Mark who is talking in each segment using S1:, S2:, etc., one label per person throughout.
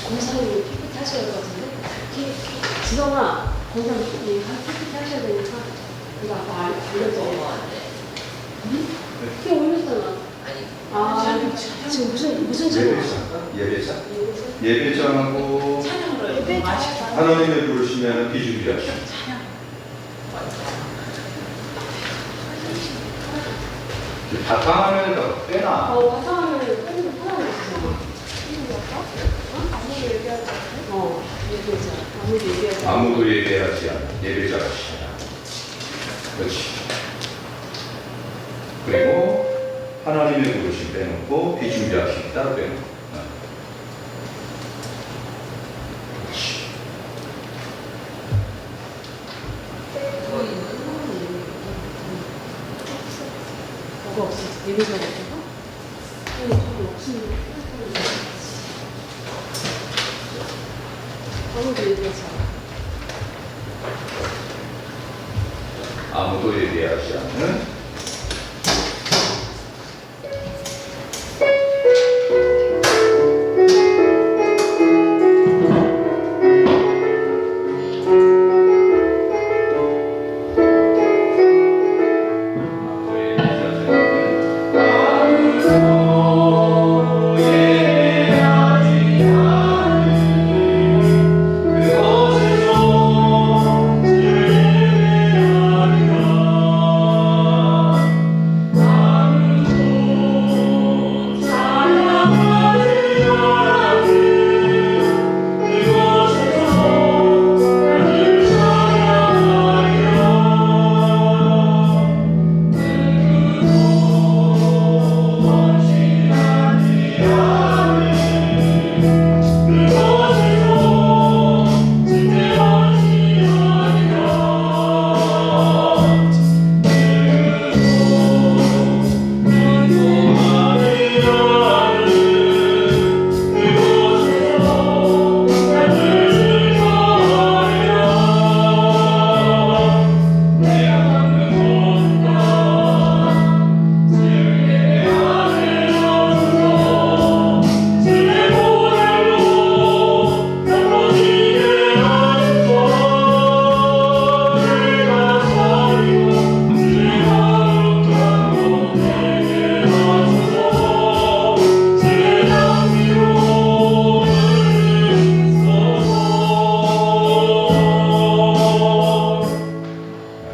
S1: 공사님 PPT 하셔야 될 것 같은데? 지성아, 공사님 PPT 하셔야 되니까 이거 아까 알려줘야 돼. 키 올렸잖아. 아니. 지금 무슨
S2: 예배장? 예배장? 예배장하고 하나님을 부르시면 비준비하시오. 바탕화면에다가 빼놔.
S1: 바탕화면에 빼는 거 하나 있어.
S2: 아무도 얘기하지 않아. 예배자가 시작. 그렇지. 그리고 하나님의 부르심 빼놓고 비준비하심 따로 빼놓고. 그렇지.
S1: 뭐가 없어? 예배자가 없어서? 없으면 아무도 얘기하지 않아.
S2: 아무도 얘기하지 않는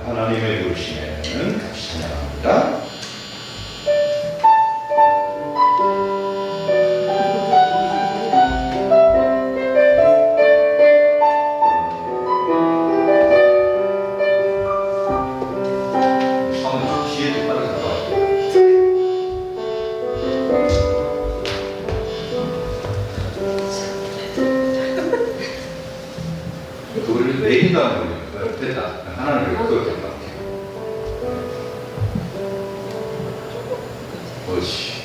S2: 하나님의 부르심에는 같이 찬양합니다. 뒤에도 빠르게 가봐. 그거를 내린 다음에 됐다. 하나를 그거 된다. 그렇지.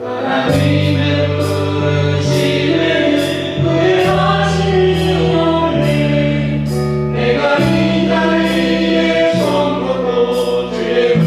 S3: 하나님의 부르심에 후회하심이 없네. 내가 이 자리에 선 것도 주의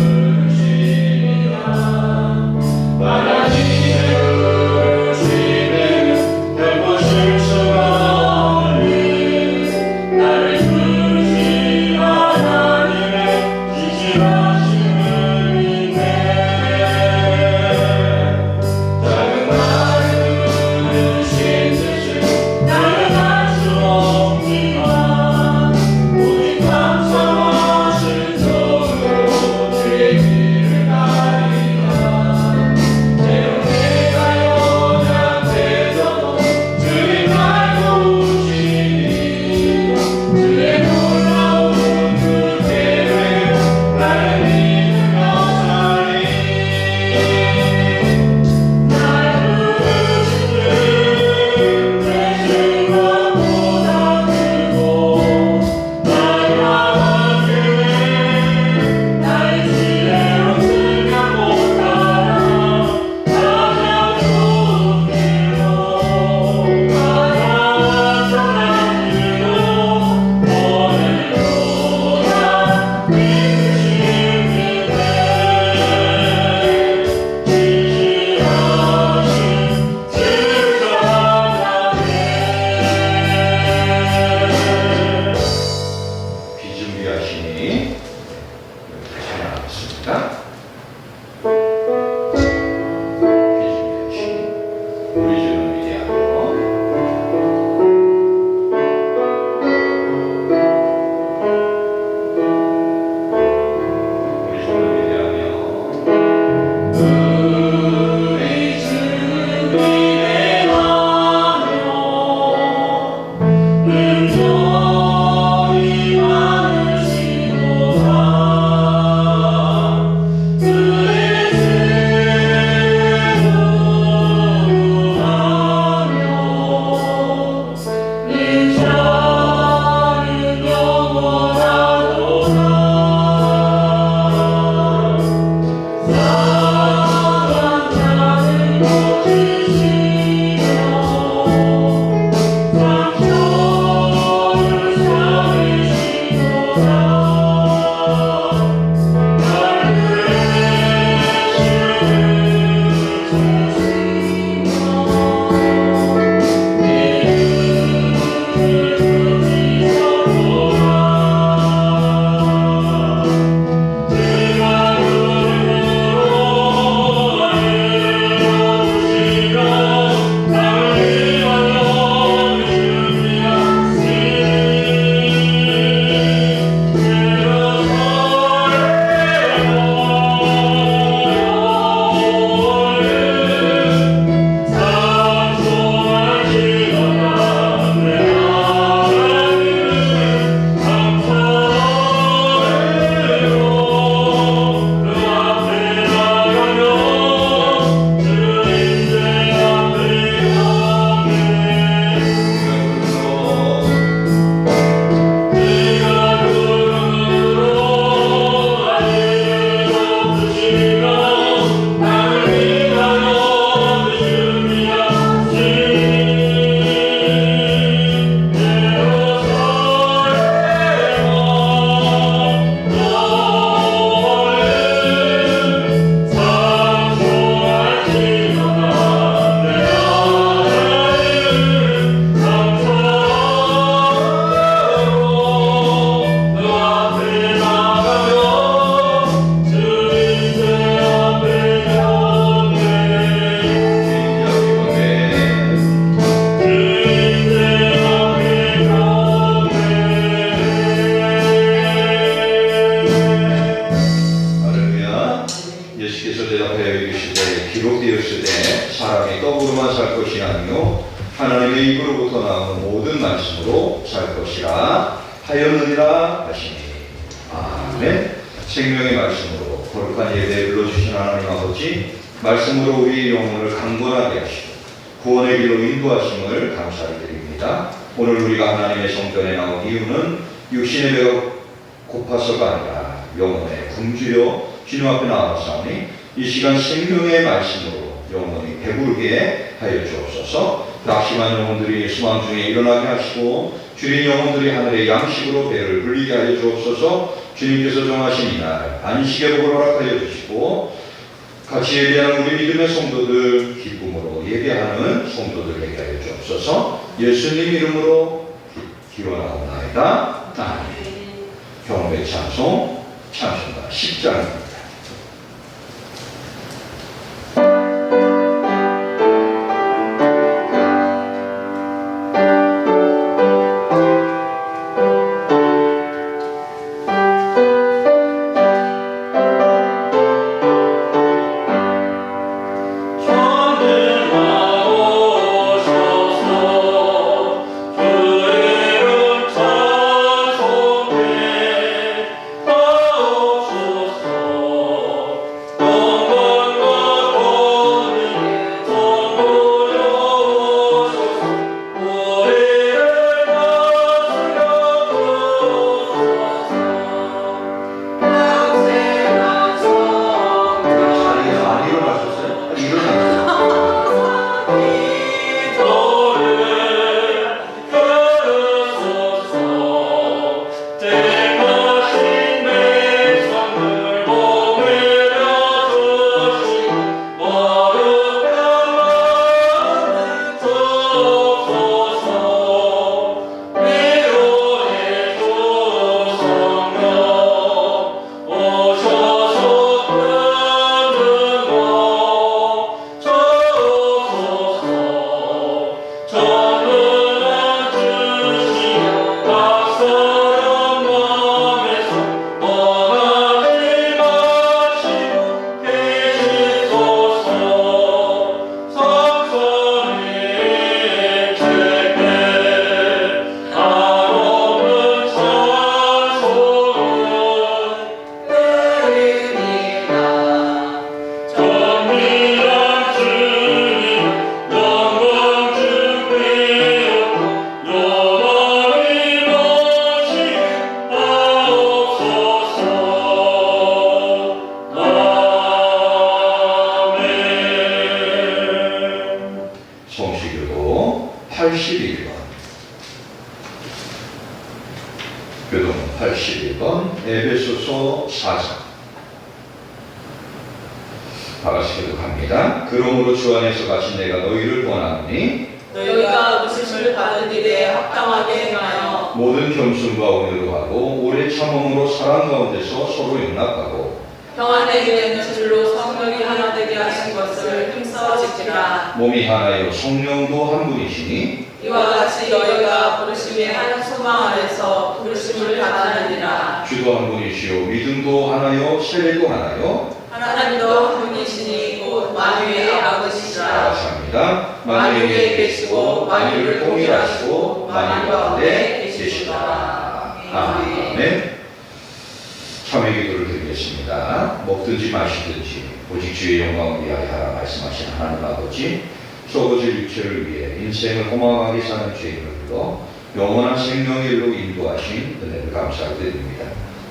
S2: 사람이 떡으로만 살 것이 아니요 하나님의 입으로부터 나오는 모든 말씀으로 살 것이라 하였느니라 하시니. 아멘. 생명의 말씀으로 거룩한 예배에 불러주신 하나님 아버지, 말씀으로 우리의 영혼을 강건하게 하시고 구원의 길로 인도하심을 감사를 드립니다. 오늘 우리가 하나님의 성전에 나온 이유는 육신의 배가 고파서가 아니라 영혼에 굶주려 주님 앞에 나와사오니 이 시간 생명의 말씀으로 영혼이 배부르게 하여 주옵소서. 낙심한 영혼들이 소망 중에 일어나게 하시고 주린 영혼들이 하늘의 양식으로 배를 불리게 하여 주옵소서. 주님께서 정하신 이날 안식의 복을 허락하여 주시고 같이 예배하는 우리 믿음의 성도들 기쁨으로 예배하는 성도들 되게 하여 주옵소서. 예수님 이름으로 기원하옵나이다. 아멘. 경배 찬송 찬송가 10장입니다. 성시교도 81번, 교동 81번, 에베소서 4장. 다 같이 교독합니다. 그러므로 주 안에서 갇힌 내가 너희를 권하노니
S3: 너희가 부심을 받은 일에 합당하게 행하여
S2: 모든 겸손과 온유로 하고 오래 참음으로 사랑 가운데서 서로 용납하고
S3: 평안에 이르는 줄로 성령이 하나 되게 하신 것을 힘써 지키라.
S2: 몸이 하나요 성령도 한 분이시니
S3: 이와 같이 너희가 부르심의 한 소망 안에서 부르심을 받았느니라.
S2: 주도 한 분이시요 믿음도 하나요 세례도 하나요.
S3: 하나님도 한 분이시니 곧 만유의 아버지시라.
S2: 감사합니다.
S3: 만유에 계시고 만유를 통일하시고 만유 가운데 계시시라.
S2: 아멘. 참회 기도를 드리겠습니다. 먹든지 마시든지 오직 주의 영광을 위하여 하라 말씀하신 하나님 아버지, 썩어질 육체를 위해 인생을 허망하게 사는 죄인을 불러 영원한 생명의 길로 인도하신 은혜를 감사드립니다.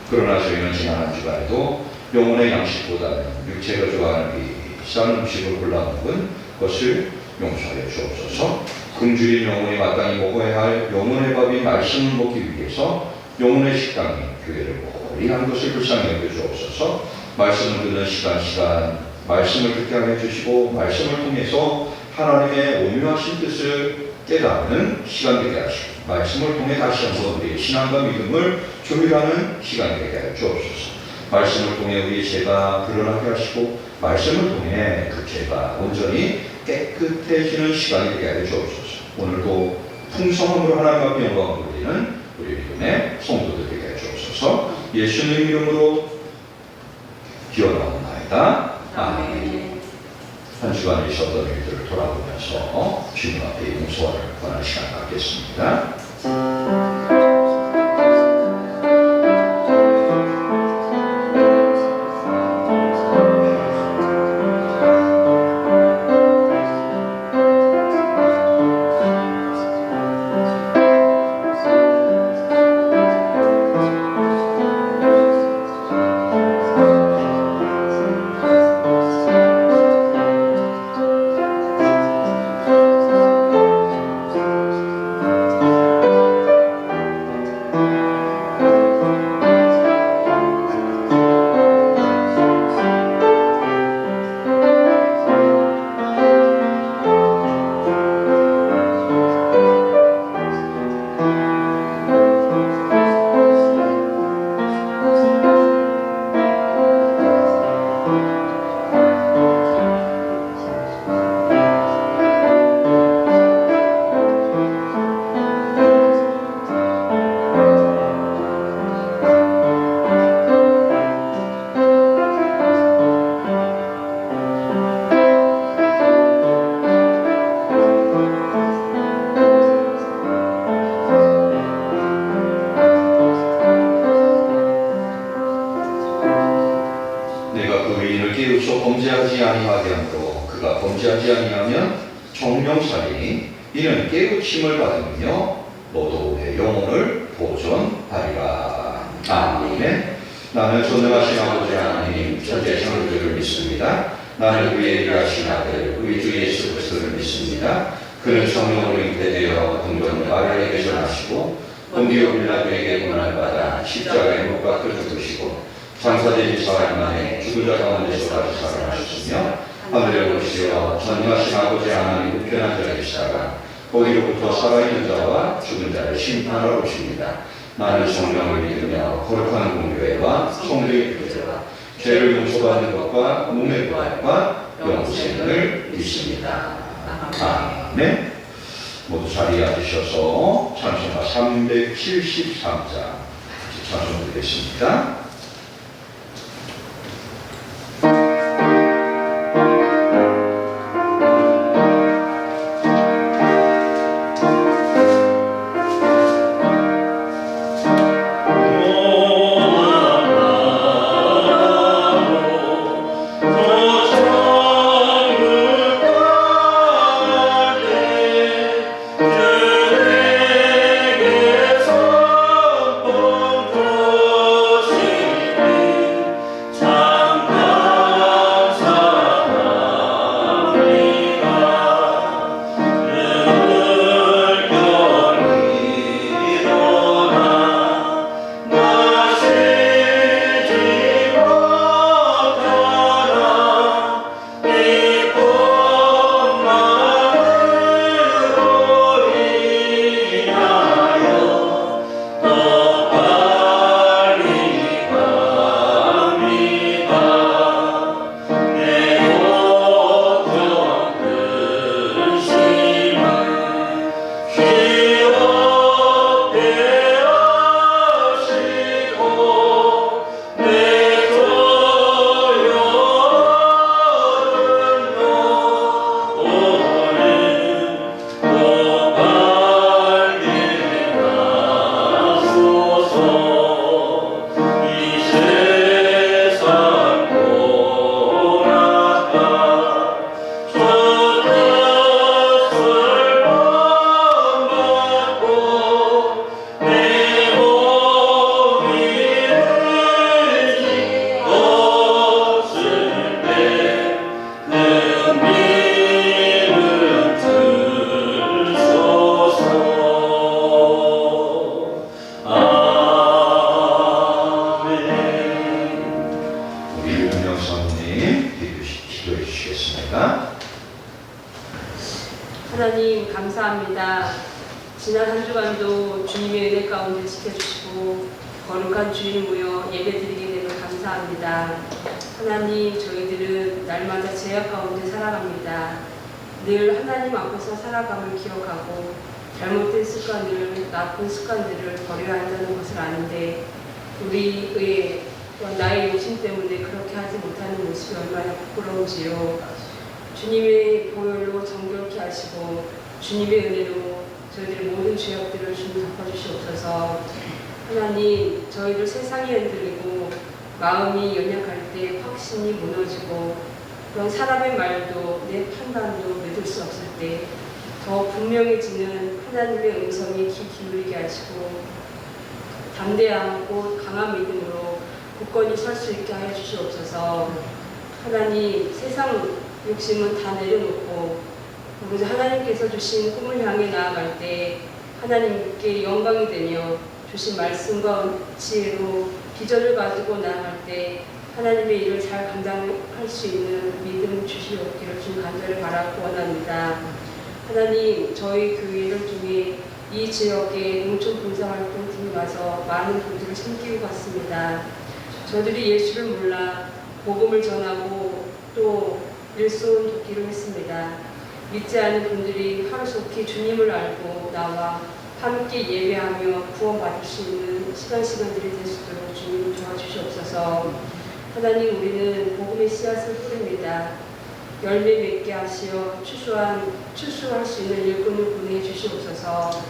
S2: 그러나 저희는 지난 한 주간에도 영혼의 양식보다는 육체가 좋아하는 비싼 음식을 골라 먹은 것을 용서하여 주옵소서. 굶주린 영혼이 마땅히 먹어야 할 영혼의 밥인 말씀을 먹기 위해서 영혼의 식당인 교회를 멀리 한 것을 불쌍히 여겨 주옵소서. 말씀을 듣는 시간 말씀을 듣게 하여 주시고 말씀을 통해서 하나님의 오묘하신 뜻을 깨닫는 시간 되게 하시고 말씀을 통해 다시 한번 우리의 신앙과 믿음을 조율하는 시간 되게 하여 주옵소서. 말씀을 통해 우리의 죄가 드러나게 하시고 말씀을 통해 그 죄가 온전히 깨끗해지는 시간이 되게 하여 주옵소서. 오늘도 풍성함으로 하나님 앞에 영광을 돌리는 우리 믿음의 성도들 되게 하여 주옵소서. 예수님 이름으로 기원하옵나이다. 아멘. 한 주간 있었던 일들을 돌아보면서 주님 앞에 용서를 권할 시간 갖겠습니다. 범죄하지 아니하게 하므로 그가 범죄하지 아니하면 정령살이 이는 깨우침을 받으며 너도 내 영혼을 보존하리라. 아멘. 나는 전능하신 아버지 하나님 천재창조주를 믿습니다. 나는 그의 일하신 아들 우리 주 예수 그리스도를 믿습니다. 그는 성령으로 잉태되어 동정 마리아에게 전하시고 본디오 빌라도에게 고난을 받아 십자가에 못 박혀 죽으시고 장사되지 사흘 만에 죽은 자 가운데서 다시 살아나셨으며 하늘에 오르시어 전능하신 아버지 하나님 우편한 자에 계시다가 거기로부터 살아있는 자와 죽은 자를 심판하러 오십니다. 나는 성령을 믿으며 거룩한 공교회와 성도의 교제와 죄를 용서받는 것과 몸의 부활과 영생을 믿습니다. 아멘. 모두 자리에 앉으셔서 찬송가 373장 찬송 드리겠습니다.
S1: 하나님 감사합니다. 지난 한 주간도 주님의 은혜 가운데 지켜주시고 거룩한 주일 모여 예배드리게 되면 감사합니다. 하나님, 저희들은 날마다 죄악 가운데 살아갑니다. 늘 하나님 앞에서 살아감을 기억하고 잘못된 습관을, 나쁜 습관들을 버려야 한다는 것을 아는데 우리의 나의 욕심 때문에 그렇게 하지 못하는 모습이 얼마나 부끄러운지요. 주님의 보혈로 정결케 하시고 주님의 은혜로 저희들의 모든 죄악들을 주님 덮어주시옵소서. 하나님, 저희들 세상이 흔들리고 마음이 연약할 때 확신이 무너지고 그런 사람의 말도 내 판단도 믿을 수 없을 때 더 분명해지는 하나님의 음성에 귀 기울이게 하시고 담대하고 강한 믿음으로 굳건히 설 수 있게 하여 주시옵소서. 하나님, 세상 욕심은 다 내려놓고 오로지 하나님께서 주신 꿈을 향해 나아갈 때 하나님께 영광이 되며 주신 말씀과 지혜로 비전을 가지고 나아갈 때 하나님의 일을 잘 감당할 수 있는 믿음 주시옵기를 주님 간절히 바라고 원합니다. 하나님, 저희 교회를 통해 이 지역에 농촌 봉사활동팀이 와서 많은 분들을 섬기고 갔습니다. 저들이 예수를 몰라 복음을 전하고 또 일손 돕기로 했습니다. 믿지 않은 분들이 하루속히 주님을 알고 나와 함께 예배하며 구원받을 수 있는 시간들이 될 수 있도록 주님 도와주시옵소서. 하나님, 우리는 복음의 씨앗을 뿌립니다. 열매 맺게 하시어 추수할 수 있는 일꾼을 보내주시옵소서.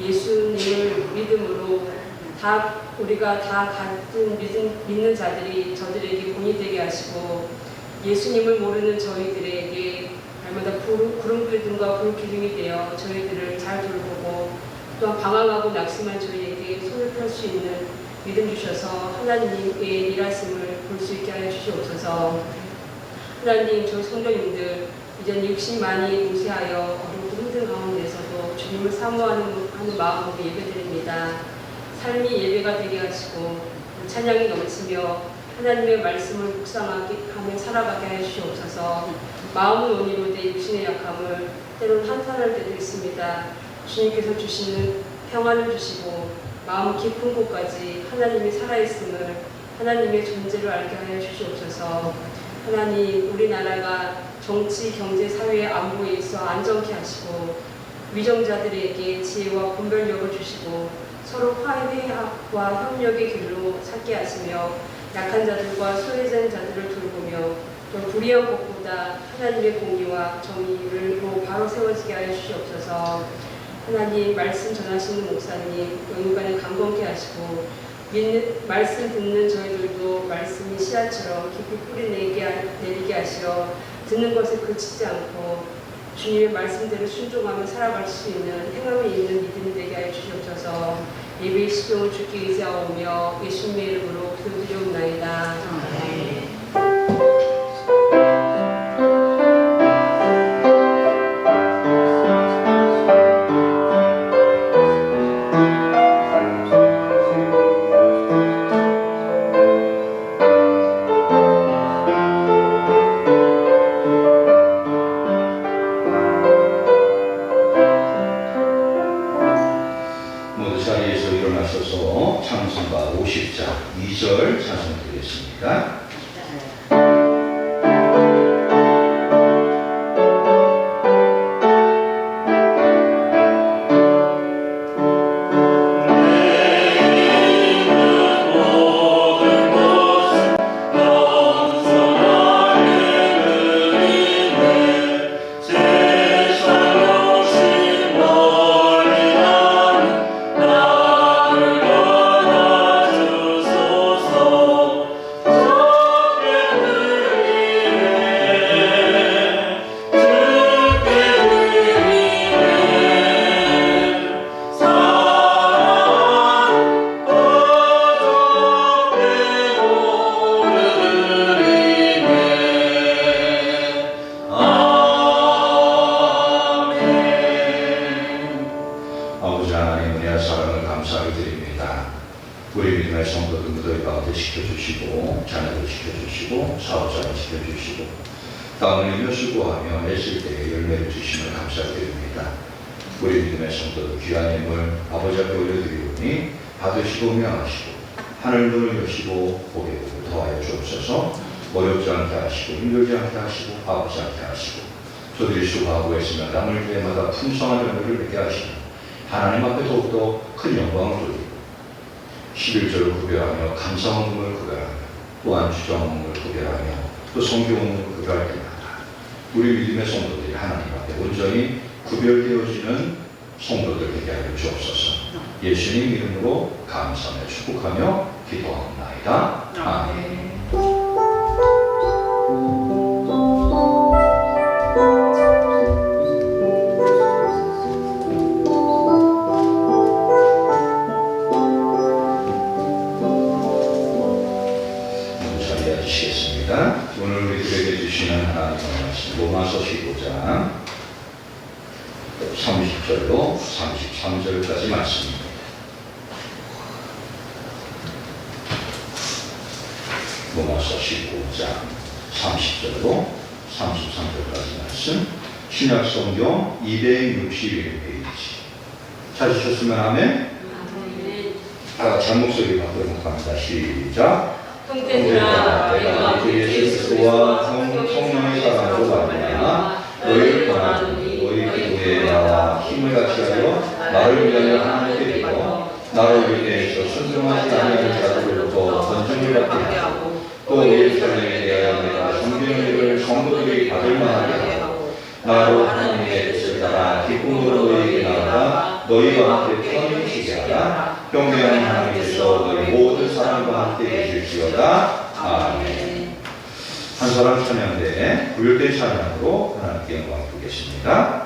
S1: 예수님을 믿음으로 우리가 다 같은 믿는 자들이 저들에게 본이 되게 하시고 예수님을 모르는 저희들에게 날마다 구름기둥과 불기둥이 되어 저희들을 잘 돌보고 또한 방황하고 낙심한 저희에게 손을 펼 수 있는 믿음 주셔서 하나님의 일하심을 볼 수 있게 하여 주시옵소서. 하나님, 저희 성도님들 이제는 육신이 많이 무시하여 어렵고 힘든 가운데서도 주님을 사모하는 마음으로 예배드립니다. 삶이 예배가 되게 하시고 찬양이 넘치며 하나님의 말씀을 묵상하며 살아가게 하여 주시옵소서. 마음은 온유로 내 육신의 약함을 때론 한탄할 때도 있습니다. 주님께서 주시는 평안을 주시고 마음 깊은 곳까지 하나님이 살아있음을 하나님의 존재를 알게 하여 주시옵소서. 하나님, 우리나라가 정치, 경제, 사회 안보에 있어 안정케 하시고 위정자들에게 지혜와 분별력을 주시고 서로 화해와 협력의 길로 찾게 하시며 약한 자들과 소외된 자들을 돌보며 또 불의한 것보다 하나님의 공의와 정의를 바로 세워지게 하여 주시옵소서. 하나님, 말씀 전하시는 목사님 영육간에 강건케 하시고 말씀 듣는 저희들도 말씀이 씨앗처럼 깊이 뿌리 내리게 하시어 듣는 것에 그치지 않고 주님의 말씀대로 순종하며 살아갈 수 있는 행함이 있는 믿음이 되게 하여 주시옵소서. 예배의 시종을 주께 의지하오며 예수님의 이름으로 기도드리옵나이다. 아멘.
S2: 찬송가 50장 2절 찬송 드리겠습니다. 우리 믿음의 성도들 무더위 가운데 지켜주시고 자녀들 지켜주시고 사업자를 지켜주시고 땀 흘리며 수고하며 애쓸 때에 열매를 주시면 감사드립니다. 우리 믿음의 성도들 귀한 예물 아버지 앞에 올려드리오니 받으시고 명하시고 하늘 문을 여시고 복의 복을 더하여 주옵소서. 어렵지 않게 하시고 힘들지 않게 하시고 아프지 않게 하시고 저들이 수고하고 애쓰며 남을 때마다 풍성한 열매를 맺게 하시고 하나님 앞에 더욱더 큰 영광을 돌리고 11절을 구별하며 감사원금을 구별하며 또한 주정원금을 구별하며 또 성교원금을 구별할 때마다 우리 믿음의 성도들이 하나님 앞에 온전히 구별되어지는 성도들 되게 하여 주옵소서. 예수님 이름으로 감사하며 축복하며 기도하옵나이다. 아멘. 오늘 우리들에게 주시는 하나님의 말씀 로마서 15장 30절로 33절까지 말씀입니다. 로마서 15장 30절로 33절까지 말씀, 신약성경 261페이지. 찾으셨으면 아멘. 다 같이 한 목소리 바꾸도록 합니다. 시작.
S3: 형제들아,
S2: 내가 주 예수 그리스도와 성령의 사랑으로 말미암아 너희를 권하노니 너희 기도에 나와 힘을 같이 하여 나를 위하여 하나님께 빌어 나로 위해서 순종하지 아니하는 자들로부터 권중을 받게 하고 또 예루살렘에 대하여 내가 섬기는 일을 성도들이 받을 만하게 하고 나로 하나님의 뜻을 따라 기쁨으로 너희에게 나아가 너희와 함께 편히 쉬게 하라. 경배하는 하나님께서 너희 모든 사람과 함께 계실지어다. 아멘. 한 사람 찬양대 구일대 찬양으로 하나님께 영광 드리겠습니다.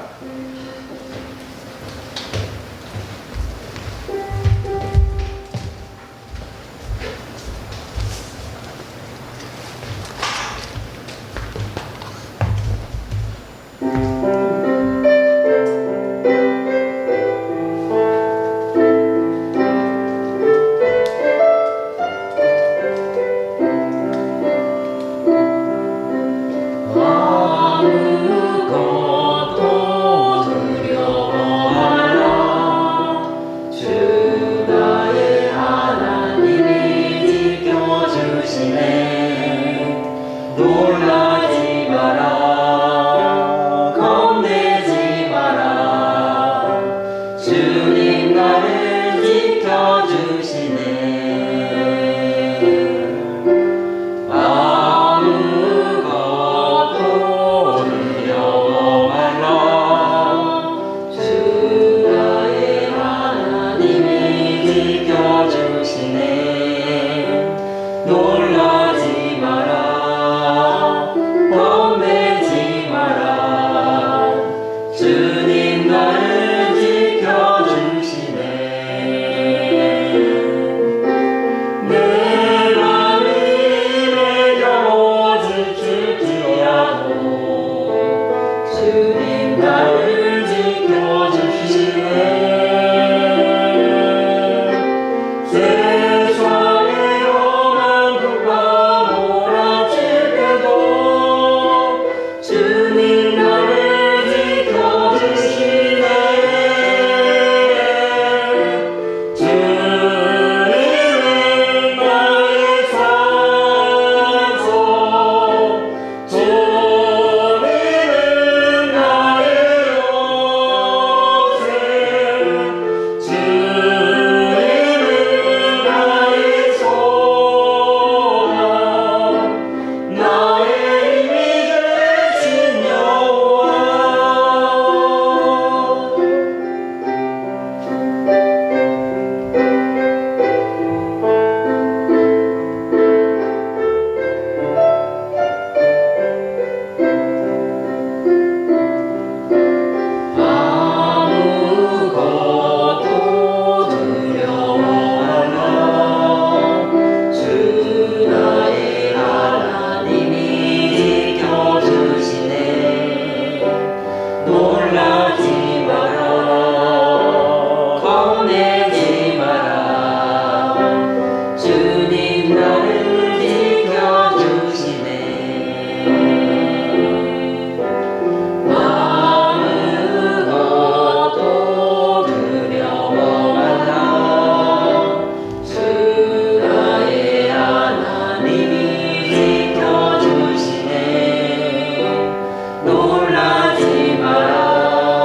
S3: 놀라지 마라.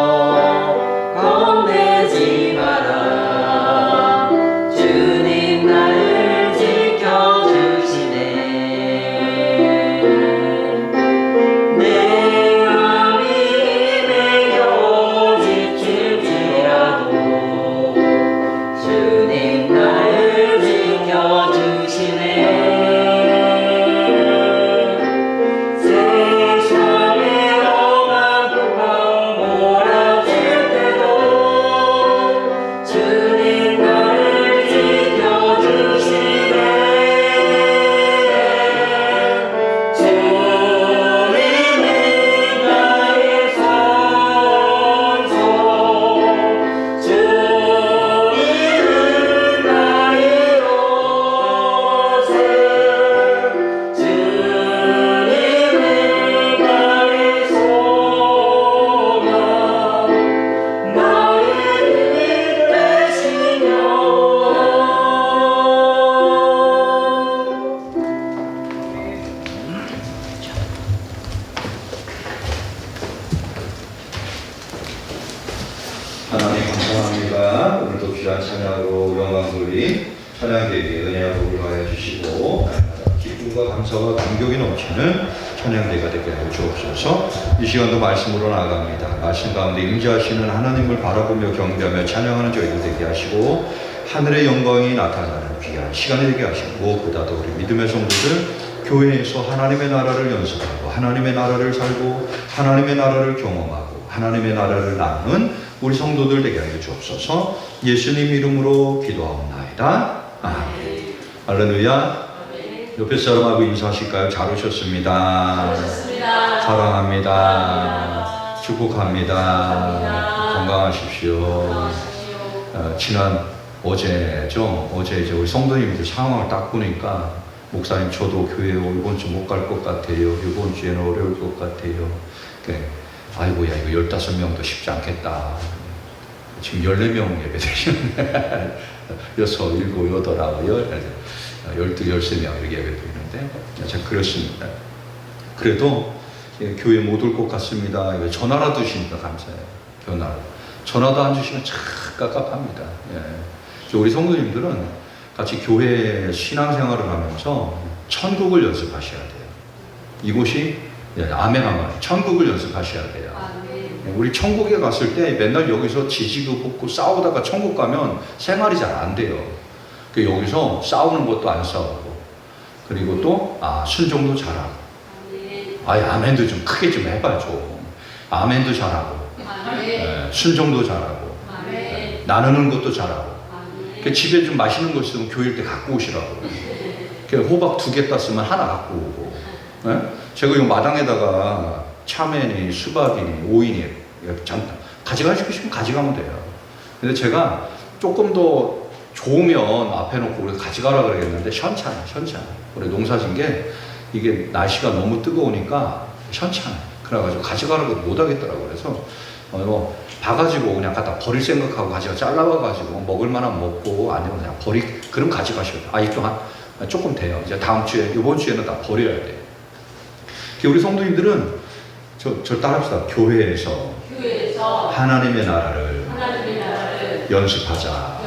S2: 감사합니다. 오늘도 귀한 찬양으로 영광 돌리 찬양대에게 은혜와 복을 가해 주시고 기쁨과 감사와 감격이 넘치는 찬양대가 되게 하여 주옵소서. 이 시간도 말씀으로 나아갑니다. 말씀 가운데 임재하시는 하나님을 바라보며 경배하며 찬양하는 저희들 되게 하시고 하늘의 영광이 나타나는 귀한 시간이 되게 하시고 무엇보다도 우리 믿음의 성도들 교회에서 하나님의 나라를 연습하고 하나님의 나라를 살고 하나님의 나라를 경험하고 하나님의 나라를 나누는 우리 성도들 되게 하여 주옵소서. 예수님 이름으로 기도하옵나이다. 아멘. 할렐루야. 옆에 사람하고 인사하실까요? 잘 오셨습니다. 사랑합니다. 축복합니다. 건강하십시오. 어제 이제 우리 성도님들 상황을 딱 보니까 목사님 저도 교회 이번 주 못 갈 것 같아요. 이번 주에는 어려울 것 같아요. 아이고야 이거 15명도 쉽지 않겠다. 지금 14명 예배 드리는데 6, 7, 8, 12, 13명 이렇게 예배 드리는데 제가 그렇습니다. 그래도 교회 못 올 것 같습니다. 전화라도 주시니까 감사해요. 전화도 안 주시면 참 깝깝합니다. 우리 성도님들은 같이 교회 신앙생활을 하면서 천국을 연습하셔야 돼요. 이곳이 아멘 천국을 연습하셔야 돼요. 우리 천국에 갔을 때 맨날 여기서 지지고 볶고 싸우다가 천국 가면 생활이 잘 안 돼요. 여기서 싸우는 것도 안 싸우고 그리고 또 순종도 잘하고 아멘도 좀 크게 좀 해봐 좀. 아멘도 잘하고 순종도 잘하고 나누는 것도 잘하고 집에 좀 맛있는 거 있으면 교회 때 갖고 오시라고. 호박 2개 땄으면 하나 갖고 오고. 제가 이 마당에다가 참외니 수박이니 오이니 가져가시고 싶으면 가져가면 돼요. 근데 제가 조금 더 좋으면 앞에 놓고 우리 가져가라 그러겠는데 현찮아. 우리 농사진 게 이게 날씨가 너무 뜨거우니까 현찮아. 그래가지고 가져가라고 못 하겠더라고. 그래서 봐가지고 그냥 갖다 버릴 생각하고 가져가 잘라와가지고 먹을 만한 먹고 아니면 그냥 그럼 가져가셔도 아직도 조금 돼요. 이제 다음 주에 이번 주에는 다 버려야 돼. 우리 성도님들은 저 따라합시다. 교회에서 하나님의 나라를 연습하자.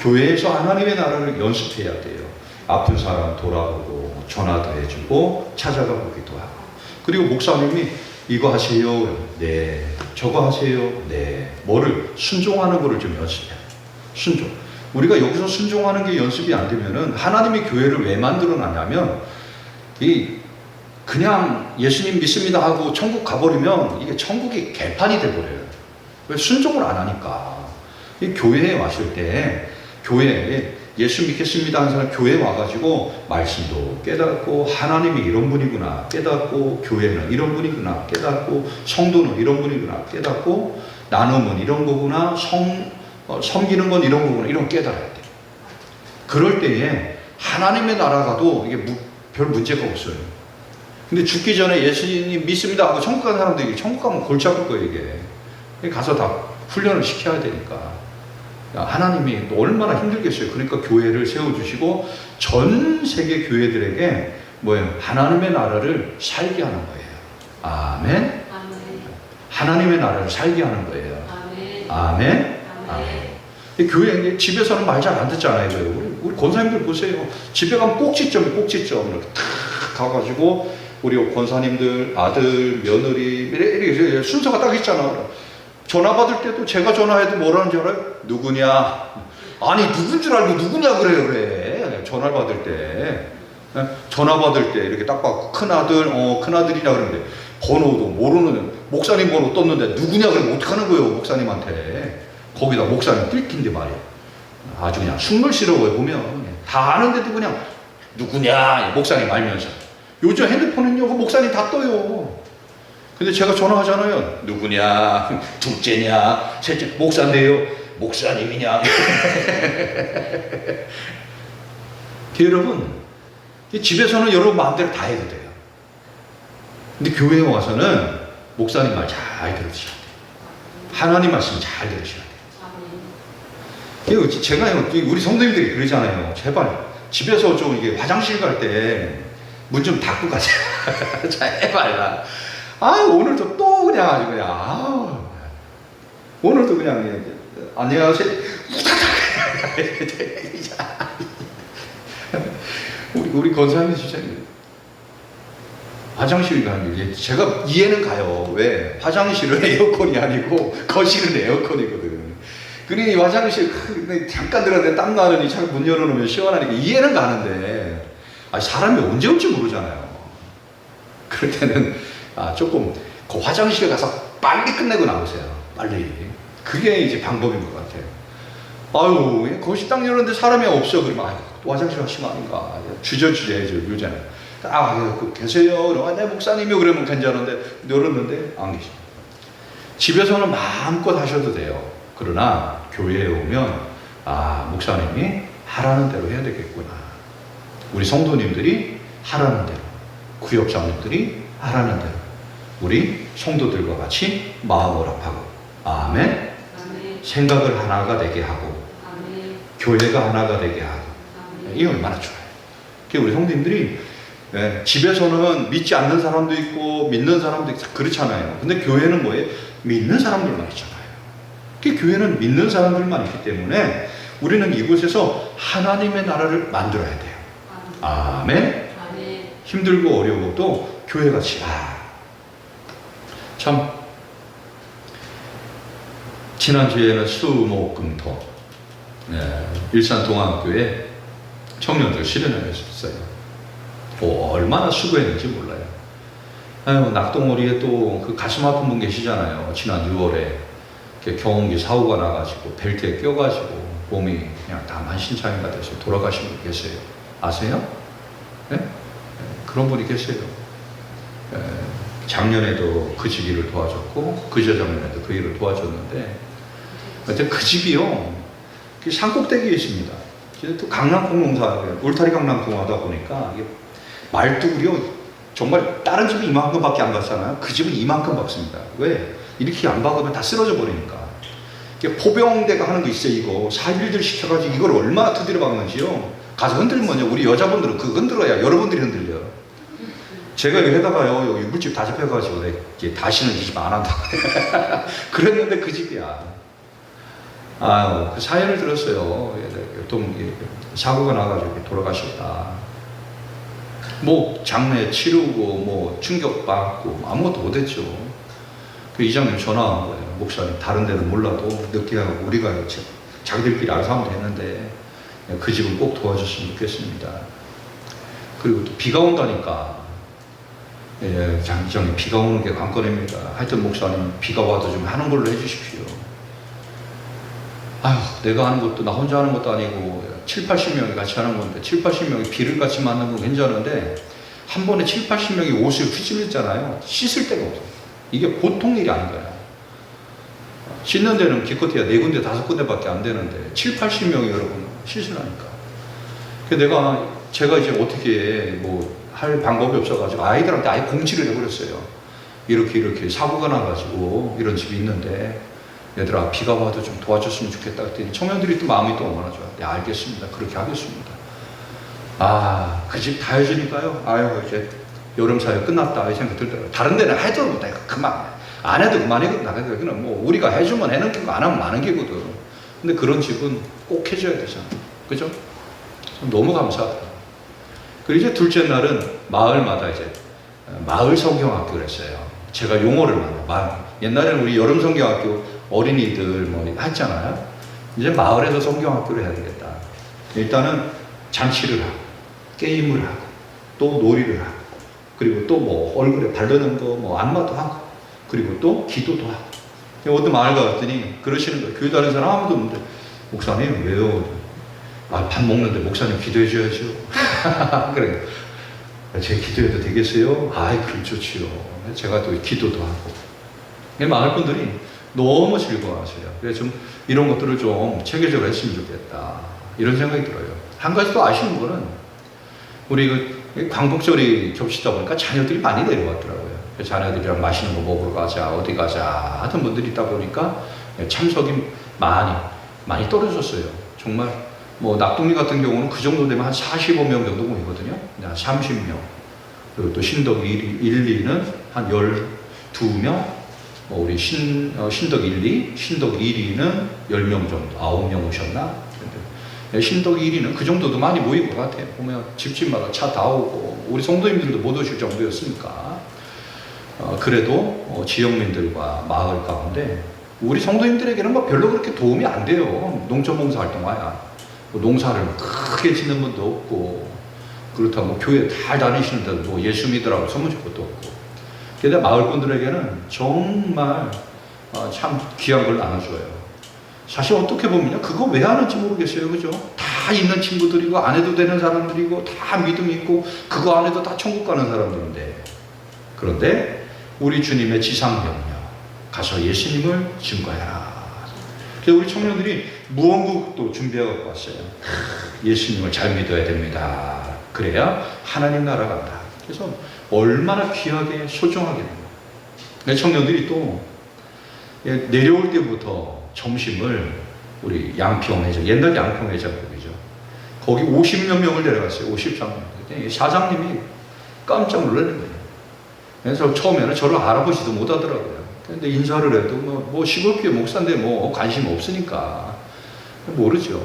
S2: 교회에서 하나님의 나라를 연습해야 돼요. 아픈 사람 돌아보고 전화도 해주고 찾아가 보기도 하고. 그리고 목사님이 이거 하세요. 네. 저거 하세요. 네. 뭐를 순종하는 거를 좀 연습해요. 순종. 우리가 여기서 순종하는 게 연습이 안 되면은 하나님이 교회를 왜 만들어 놨냐면 그냥 예수님 믿습니다 하고 천국 가버리면 이게 천국이 개판이 돼버려요. 왜 순종을 안 하니까. 이 교회에 왔을 때 교회에 예수 믿겠습니다 하는 사람 교회에 와가지고 말씀도 깨닫고 하나님이 이런 분이구나 깨닫고 교회는 이런 분이구나 깨닫고 성도는 이런 분이구나 깨닫고 나눔은 이런 거구나 섬기는 건 이런 거구나 이런 깨달아야 돼. 그럴 때에 하나님의 나라 가도 이게 별 문제가 없어요. 근데 죽기 전에 예수님 믿습니다 하고 천국 가는 사람들이 천국 가면 골치 아플 거예요 이게. 가서 다 훈련을 시켜야 되니까. 하나님이 또 얼마나 힘들겠어요. 그러니까 교회를 세워주시고 전 세계 교회들에게 하나님의 나라를 살게 하는 거예요. 아멘. 하나님의 나라를 살게 하는 거예요. 아멘. 교회 집에서는 말 잘 안 듣잖아요. 우리 권사님들 보세요. 집에 가면 꼭지점 이렇게 탁 가가지고 우리 권사님들 아들 며느리 이렇게 순서가 딱 있잖아. 전화 받을 때도 제가 전화해도 뭐라는 줄 알아요? 누구냐? 아니 누군 줄 알고 누구냐 그래. 전화 받을 때 이렇게 딱 봐. 큰아들이냐 그러는데 번호도 모르는 목사님 번호 떴는데 누구냐 그러면 어떡하는 거예요 목사님한테. 거기다 목사님 뜰낀데 말이야. 아주 그냥 숭물스러워요 보면. 다 아는데도 그냥 누구냐 목사님 알면서. 요즘 핸드폰은요 목사님 다 떠요. 근데 제가 전화하잖아요. 누구냐, 둘째냐, 셋째, 목사인데요. 목사님이냐. 여러분, 집에서는 여러분 마음대로 다 해도 돼요. 근데 교회에 와서는 목사님 말 잘 들으셔야 돼요. 하나님 말씀 잘 들으셔야 돼요. 제가 우리 성도님들이 그러잖아요. 제발 집에서 좀 이게 화장실 갈 때 문 좀 닫고 가자. 제발. 오늘도 또 그냥 아주 그냥 오늘도 그냥 안녕하세요. 우리 권사님 진짜 화장실 가는 게 제가 이해는 가요. 왜? 화장실은 에어컨이 아니고 거실은 에어컨이거든. 그러니 화장실 잠깐 들어갔는데 땀 나느니 자꾸 문 열어놓으면 시원하니까 이해는 가는데 사람이 언제 올지 모르잖아요. 그럴 때는 조금 그 화장실에 가서 빨리 끝내고 나오세요. 빨리. 그게 이제 방법인 것 같아요. 아유, 거실 딱 열었는데 사람이 없어. 그러면 또 화장실 가시면 아닌가. 주저주저 해줘, 요새는. 계세요. 네, 목사님이요. 그러면 괜찮은데, 열었는데 안 계시죠. 집에서는 마음껏 하셔도 돼요. 그러나 교회에 오면 목사님이 하라는 대로 해야 되겠구나. 우리 성도님들이 하라는 대로, 구역장님들이 하라는 대로 우리 성도들과 같이 마음을 합하고 아멘.
S1: 아멘.
S2: 생각을 하나가 되게 하고
S1: 아멘.
S2: 교회가 하나가 되게 하고
S1: 아멘.
S2: 이게 얼마나 좋아요. 우리 성도님들이 집에서는 믿지 않는 사람도 있고 믿는 사람도 있고 그렇잖아요. 근데 교회는 뭐예요? 믿는 사람들만 있잖아요. 교회는 믿는 사람들만 있기 때문에 우리는 이곳에서 하나님의 나라를 만들어야 돼요. 아멘.
S1: 아멘.
S2: 힘들고 어려워도 교회같이 참 지난주에는 수목금토 일산 동안교회 청년들 수련회를 했었어요. 얼마나 수고했는지 몰라요. 낙동오리에 또 그 가슴 아픈 분 계시잖아요. 지난 6월에 경운기 사고가 나가지고 벨트에 껴가지고 몸이 그냥 다 만신창이가 돼서 돌아가신 분 계세요. 아세요? 네? 그런 분이 계세요. 작년에도 그 집 일을 도와줬고 그저작년에도 그 일을 도와줬는데 하여튼 그 집이요 산꼭대기에 있습니다. 또 강남공농사 울타리 강남공하다 보니까 이게 말뚝이요 정말 다른 집은 이만큼밖에 안 갔잖아요. 그 집은 이만큼 박습니다. 왜? 이렇게 안 박으면 다 쓰러져 버리니까. 포병대가 하는 거 있어요. 이거 4.1들 시켜가지고 이걸 얼마나 두드려 박는지요. 가서 흔들면요 우리 여자분들은 그거 흔들어야 여러분들이 흔들려. 제가 이거 해다가요 여기 물집 다 잡혀가지고 이제 다시는 이 집 안 한다 그랬는데 그 집이야. 그 사연을 들었어요. 사고가 나가지고 돌아가셨다. 뭐 장례 치르고 뭐 충격받고 아무것도 못했죠. 그 이장님 전화 온 거예요. 목사님 다른 데는 몰라도 늦게 하고 우리가 자기들끼리 알아서 하면 되는데 그 집은 꼭 도와줬으면 좋겠습니다. 그리고 또 비가 온다니까 장이장님 비가 오는 게 관건입니다. 하여튼 목사님 비가 와도 좀 하는 걸로 해주십시오. 내가 하는 것도 나 혼자 하는 것도 아니고 7, 80명이 같이 하는 건데 7, 80명이 비를 같이 맞는 건 괜찮은데 한 번에 7, 80명이 옷을 휘질렀잖아요. 씻을 데가 없어요. 이게 보통 일이 아닌 거야. 씻는 데는 기껏해야 4군데 5군데밖에 안 되는데 7, 80명이 여러분 씻으라니까. 그래서 제가 이제 어떻게 뭐 할 방법이 없어가지고 아이들한테 아예 공지를 해버렸어요. 이렇게 사고가 나가지고 이런 집이 있는데 얘들아 비가 와도 좀 도와줬으면 좋겠다 그랬더니 청년들이 또 마음이 또 얼마나 좋아요. 네 알겠습니다. 그렇게 하겠습니다. 그 집 다 해주니까요. 이제 여름 사역 끝났다 이 생각 들더라고요. 다른 데는 해도 내가 그만 안 해도 그만이거든. 여기는 뭐 우리가 해주면 해는 게고 안 하면 마는 게거든. 근데 그런 집은 꼭 해줘야 되잖아. 그죠? 너무 감사하다. 그리고 이제 둘째 날은 마을마다 이제 마을 성경학교를 했어요. 제가 용어를 옛날에는 우리 여름 성경학교 어린이들 뭐 했잖아요. 이제 마을에서 성경학교를 해야 되겠다. 일단은 잔치를 하고 게임을 하고 또 놀이를 하고 그리고 또 뭐 얼굴에 바르는 거 뭐 안마도 하고 그리고 또 기도도 하고. 어떤 마을 갔더니 그러시는 거예요. 교회 다니는 사람 아무도 없는데 목사님 왜요? 밥 먹는데 목사님 기도해 줘야죠. 그래. 제 기도해도 되겠어요? 그럼 좋지요. 제가 또 기도도 하고. 마을 분들이 너무 즐거워하세요. 그래서 좀 이런 것들을 좀 체계적으로 했으면 좋겠다. 이런 생각이 들어요. 한 가지 또 아쉬운 거는 우리 광복절이 겹치다 보니까 자녀들이 많이 내려왔더라고요. 자녀들이랑 맛있는 거 먹으러 가자, 어디 가자 하던 분들이 있다 보니까 참석이 많이 떨어졌어요. 정말 뭐 낙동리 같은 경우는 그 정도 되면 한 45명 정도 모이거든요. 한 30명. 그리고 또 신덕 1, 2는 한 12명. 우리 신덕 1, 2, 신덕 1, 2는 10명 정도, 9명 오셨나? 신덕 1위는 그 정도도 많이 모인 것 같아요. 보면 집집마다 차 다 오고 우리 성도님들도 못 오실 정도였으니까 그래도 지역민들과 마을 가운데 우리 성도님들에게는 뭐 별로 그렇게 도움이 안 돼요. 농촌봉사 활동하야 농사를 크게 짓는 분도 없고 그렇다고 뭐 교회 잘 다니시는데도 뭐 예수 믿으라고 소문 줄 것도 없고 게다가 마을분들에게는 정말 참 귀한 걸 나눠줘요. 사실 어떻게 보면요, 그거 왜 하는지 모르겠어요. 그죠? 다 있는 친구들이고, 안 해도 되는 사람들이고, 다 믿음 있고, 그거 안 해도 다 천국 가는 사람들인데. 그런데, 우리 주님의 지상명령, 가서 예수님을 증거해라. 그래서 우리 청년들이 무언국도 준비해갖고 왔어요. 예수님을 잘 믿어야 됩니다. 그래야 하나님 나라 간다. 그래서 얼마나 귀하게, 소중하게 됩니다. 청년들이 또, 내려올 때부터 점심을 우리 양평회장, 옛날 양평회장국이죠. 거기 50몇 명을 데려갔어요. 53명. 사장님이 깜짝 놀라는 거예요. 그래서 처음에는 저를 알아보지도 못하더라고요. 근데 인사를 해도 뭐 시골교회 목사인데 뭐 관심 없으니까 모르죠.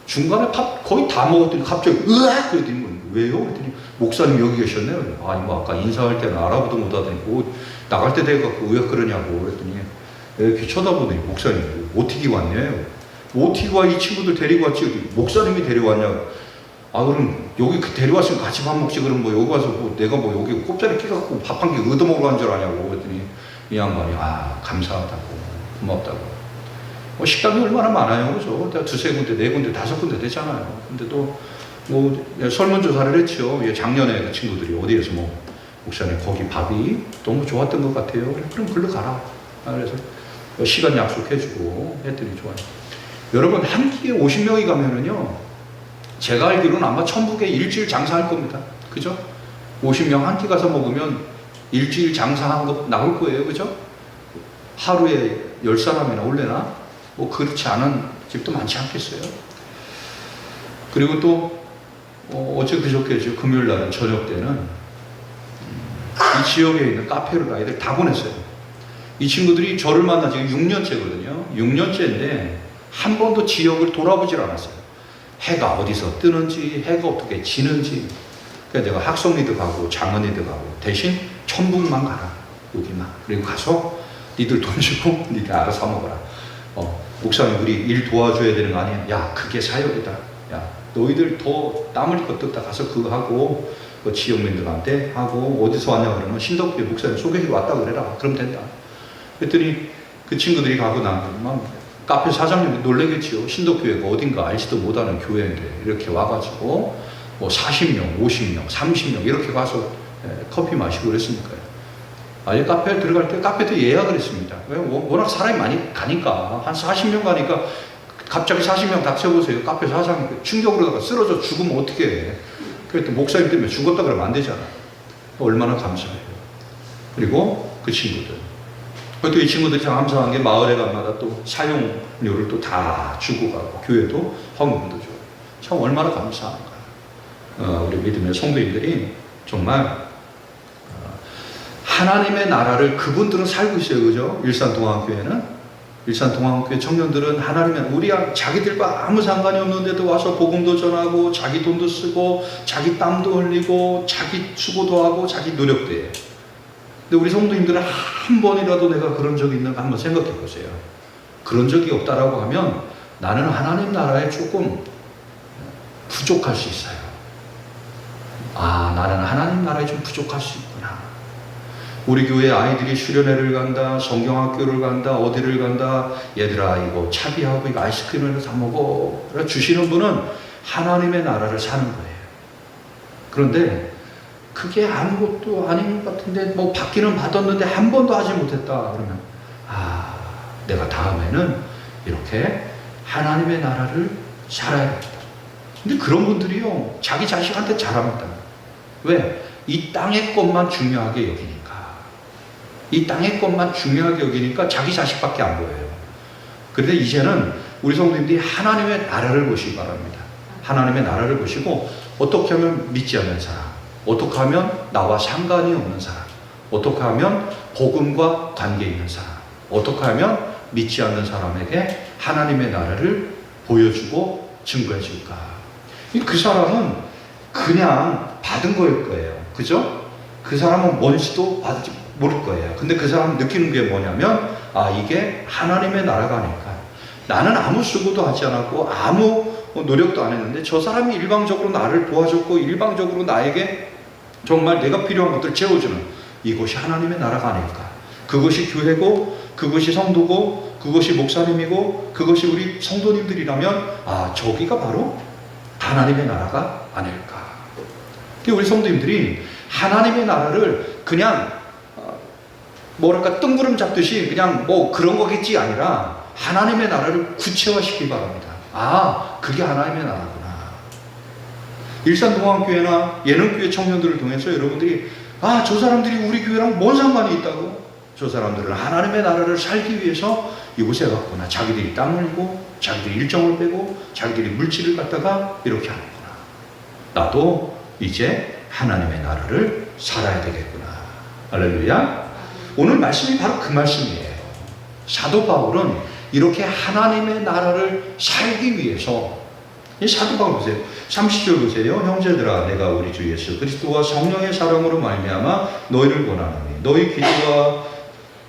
S2: 중간에 밥 거의 다 먹었더니 갑자기 으악! 그랬더니 왜요? 그랬더니 목사님 여기 계셨네요. 아니 뭐 아까 인사할 때는 알아보도 못하더니 뭐 나갈 때 돼갖고 왜 그러냐고 그랬더니 이렇게 쳐다보더니 목사님 어떻게 왔냐요? 어떻게 와 이 친구들 데리고 왔지? 목사님이 데려왔냐고. 아 그럼 여기 데려왔으면 같이 밥 먹지. 그럼 뭐 여기 와서 뭐 내가 뭐 여기 꼽자리 끼갖고 밥 한 개 얻어먹으러 간 줄 아냐고 그랬더니 이 양반이 감사하다고 고맙다고. 뭐 식당이 얼마나 많아요, 그죠? 두세 군데, 네 군데, 다섯 군데 되잖아요. 근데 또 뭐 설문조사를 했죠. 작년에 그 친구들이 어디에서 뭐 목사님 거기 밥이 너무 좋았던 것 같아요. 그럼 글로 가라. 그래서 시간 약속해주고 했더니 좋아요. 여러분 한 끼에 50명이 가면은요, 제가 알기로는 아마 천국에 일주일 장사할 겁니다. 그죠? 50명 한 끼 가서 먹으면 일주일 장사한 거 나올 거예요. 그죠? 하루에 10사람이나 올래나? 뭐 그렇지 않은 집도 많지 않겠어요? 그리고 또 어제 그저께죠. 금요일 날은 저녁 때는 이 지역에 있는 카페를 아이들 다 보냈어요. 이 친구들이 저를 만난 지금 6년째거든요. 6년째인데 한 번도 지역을 돌아보질 않았어요. 해가 어디서 뜨는지, 해가 어떻게 지는지. 그래서 내가 학성리드 가고 장은리드 가고 대신 천북만 가라. 여기만. 그리고 가서 니들 돈 주고 니들 알아서 먹어라. 목사님 우리 일 도와줘야 되는 거 아니야? 야 그게 사역이다. 야 너희들 더 땀 흘릴 것 없다. 가서 그거 하고 그 지역민들한테 하고 어디서 왔냐 그러면 신덕교회 목사님 소개해 왔다 그래라. 그럼 된다. 그랬더니 그 친구들이 가고 나면 카페 사장님이 놀래겠지요. 신덕교회가 어딘가 알지도 못하는 교회인데 이렇게 와가지고 뭐 40명, 50명, 30명 이렇게 가서 커피 마시고 그랬으니까요. 아예 카페에 들어갈 때 카페도 예약을 했습니다. 왜? 워낙 사람이 많이 가니까 한 40명 가니까 갑자기 40명 닥쳐보세요. 카페 사장이 충격으로다가 쓰러져 죽으면 어떻게 해. 그랬더니 목사님 때문에 죽었다 그러면 안 되잖아. 얼마나 감사해요. 그리고 그 친구들. 또 이 친구들이 참 감사한 게 마을에 가마다 또 사용료를 또 다 주고 가고 교회도 헌금도 주고 참 얼마나 감사한가. 우리 믿음의 성도님들이 정말 하나님의 나라를 그분들은 살고 있어요. 그죠? 일산동안교회 청년들은 하나님의 우리 자기들과 아무 상관이 없는데도 와서 복음도 전하고 자기 돈도 쓰고 자기 땀도 흘리고 자기 수고도 하고 자기 노력도 해요. 근데 우리 성도님들은 한 번이라도 내가 그런 적이 있는가 한번 생각해 보세요. 그런 적이 없다라고 하면 나는 하나님 나라에 조금 부족할 수 있어요. 나는 하나님 나라에 좀 부족할 수 있구나. 우리 교회 아이들이 수련회를 간다, 성경학교를 간다, 어디를 간다. 얘들아 이거 차비하고 이거 아이스크림을 사 먹어. 주시는 분은 하나님의 나라를 사는 거예요. 그런데 그게 아무것도 아닌 것 같은데 뭐 받기는 받았는데 한 번도 하지 못했다 그러면 내가 다음에는 이렇게 하나님의 나라를 살아야겠다. 근데 그런 분들이요 자기 자식한테 잘합니다. 왜? 이 땅의 것만 중요하게 여기니까. 이 땅의 것만 중요하게 여기니까 자기 자식밖에 안 보여요. 그런데 이제는 우리 성도님들이 하나님의 나라를 보시기 바랍니다. 하나님의 나라를 보시고 어떻게 하면 믿지 않는 사람, 어떻게 하면 나와 상관이 없는 사람, 어떻게 하면 복음과 관계 있는 사람, 어떻게 하면 믿지 않는 사람에게 하나님의 나라를 보여주고 증거해 줄까? 그 사람은 그냥 받은 거일 거예요. 그죠? 그 사람은 뭔지도 받을지 모를 거예요. 근데 그 사람은 느끼는 게 뭐냐면, 아, 이게 하나님의 나라가 아닐까. 나는 아무 수고도 하지 않았고 아무 노력도 안 했는데 저 사람이 일방적으로 나를 도와줬고 일방적으로 나에게 정말 내가 필요한 것들을 채워주는, 이것이 하나님의 나라가 아닐까. 그것이 교회고, 그것이 성도고, 그것이 목사님이고, 그것이 우리 성도님들이라면, 아, 저기가 바로 하나님의 나라가 아닐까. 우리 성도님들이 하나님의 나라를 그냥 뭐랄까 뜬구름 잡듯이 그냥 뭐 그런 거겠지 아니라 하나님의 나라를 구체화시키기 바랍니다. 아, 그게 하나님의 나라구나. 일산동안교회나 예능교회 청년들을 통해서 여러분들이, 아, 저 사람들이 우리 교회랑 뭔 상관이 있다고? 저 사람들은 하나님의 나라를 살기 위해서 이곳에 왔구나. 자기들이 땀 흘리고, 자기들이 일정을 빼고, 자기들이 물질을 갖다가 이렇게 하는구나. 나도 이제 하나님의 나라를 살아야 되겠구나. 할렐루야. 오늘 말씀이 바로 그 말씀이에요. 사도 바울은 이렇게 하나님의 나라를 살기 위해서, 이 사도 바울 보세요. 30절 보세요. 형제들아, 내가 우리 주 예수 그리스도와 성령의 사랑으로 말미암아 너희를 원하노니 너희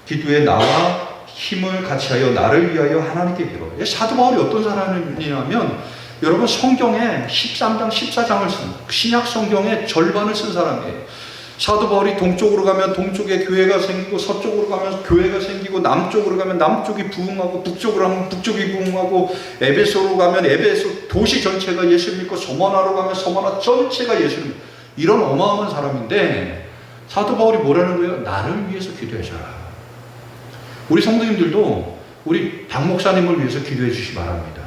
S2: 기도에 나와 힘을 같이하여 나를 위하여 하나님께 빌어. 사도 바울이 어떤 사람이냐면, 여러분 성경에 13장 14장을 쓴, 신약 성경의 절반을 쓴 사람이에요. 사도 바울이 동쪽으로 가면 동쪽에 교회가 생기고, 서쪽으로 가면 교회가 생기고, 남쪽으로 가면 남쪽이 부흥하고, 북쪽으로 가면 북쪽이 부흥하고, 에베소로 가면 에베소 도시 전체가 예수 믿고, 서머나로 가면 서머나 전체가 예수 믿고, 이런 어마어마한 사람인데 사도 바울이 뭐라는 거예요? 나를 위해서 기도해줘라. 우리 성도님들도 우리 박 목사님을 위해서 기도해 주시기 바랍니다.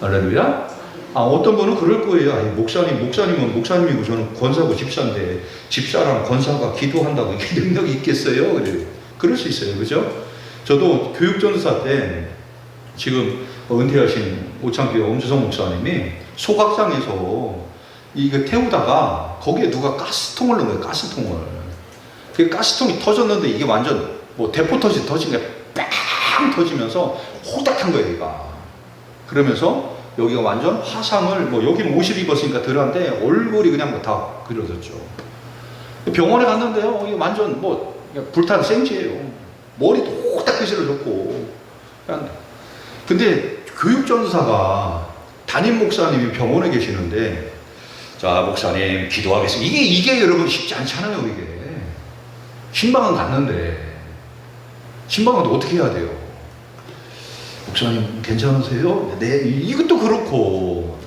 S2: 할렐루야. 아, 어떤 분은 그럴 거예요. 아니, 목사님은 목사님이고 저는 권사고 집사인데 집사랑 권사가 기도한다고 이게 능력이 있겠어요? 그래요. 그럴 수 있어요. 그죠? 저도 교육전도사 때 지금 은퇴하신 오창교회 엄주성 목사님이 소각장에서 이거 태우다가 거기에 누가 가스통을 넣은 거예요. 가스통을. 그 가스통이 터졌는데 이게 완전 뭐 대포 터진 게 빵 터지면서 호닥한 거예요, 얘가. 그러면서 여기가 완전 화상을, 뭐 여기는 옷을 입었으니까 덜한데 얼굴이 그냥 뭐 다 그려졌죠. 병원에 갔는데요, 이게 완전 뭐 불탄 생지예요. 머리도 호닥 휘슬러졌고. 근데 교육전사가 담임 목사님이 병원에 계시는데, 자, 목사님 기도하겠습니다. 이게 여러분 쉽지 않잖아요. 이게 신방은 갔는데, 신방은 어떻게 해야 돼요? 목사님 괜찮으세요? 네, 이것도 그렇고.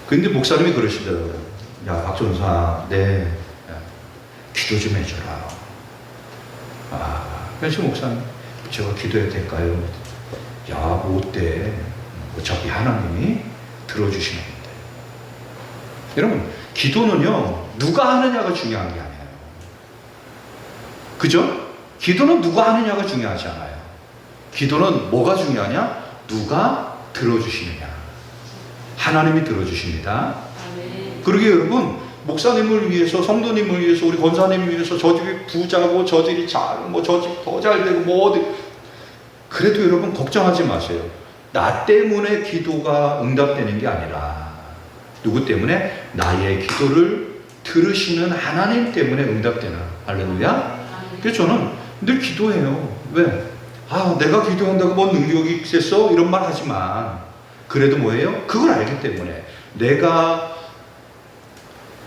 S2: 근데 목사님이 그러시더라고요. 야, 박전사, 네, 기도 좀 해줘라. 아, 그래서 목사님, 제가 기도해도 될까요? 야, 뭐 어때? 어차피 하나님이 들어주시는데. 여러분, 기도는요, 누가 하느냐가 중요한 게 아니에요. 그죠? 기도는 누가 하느냐가 중요하지 않아요. 기도는 뭐가 중요하냐? 누가 들어주시느냐. 하나님이 들어주십니다. 그러게 여러분, 목사님을 위해서, 성도님을 위해서, 우리 권사님을 위해서 저 집이 부자고 저 집이 저 집 더 잘 되고 뭐 어디, 그래도 여러분 걱정하지 마세요. 나 때문에 기도가 응답되는 게 아니라 누구 때문에? 나의 기도를 들으시는 하나님 때문에 응답되는. 할렐루야. 그래서 저는 늘 기도해요. 왜? 아, 내가 기도한다고 뭔 능력이 있겠어? 이런 말 하지만 그래도 뭐예요? 그걸 알기 때문에 내가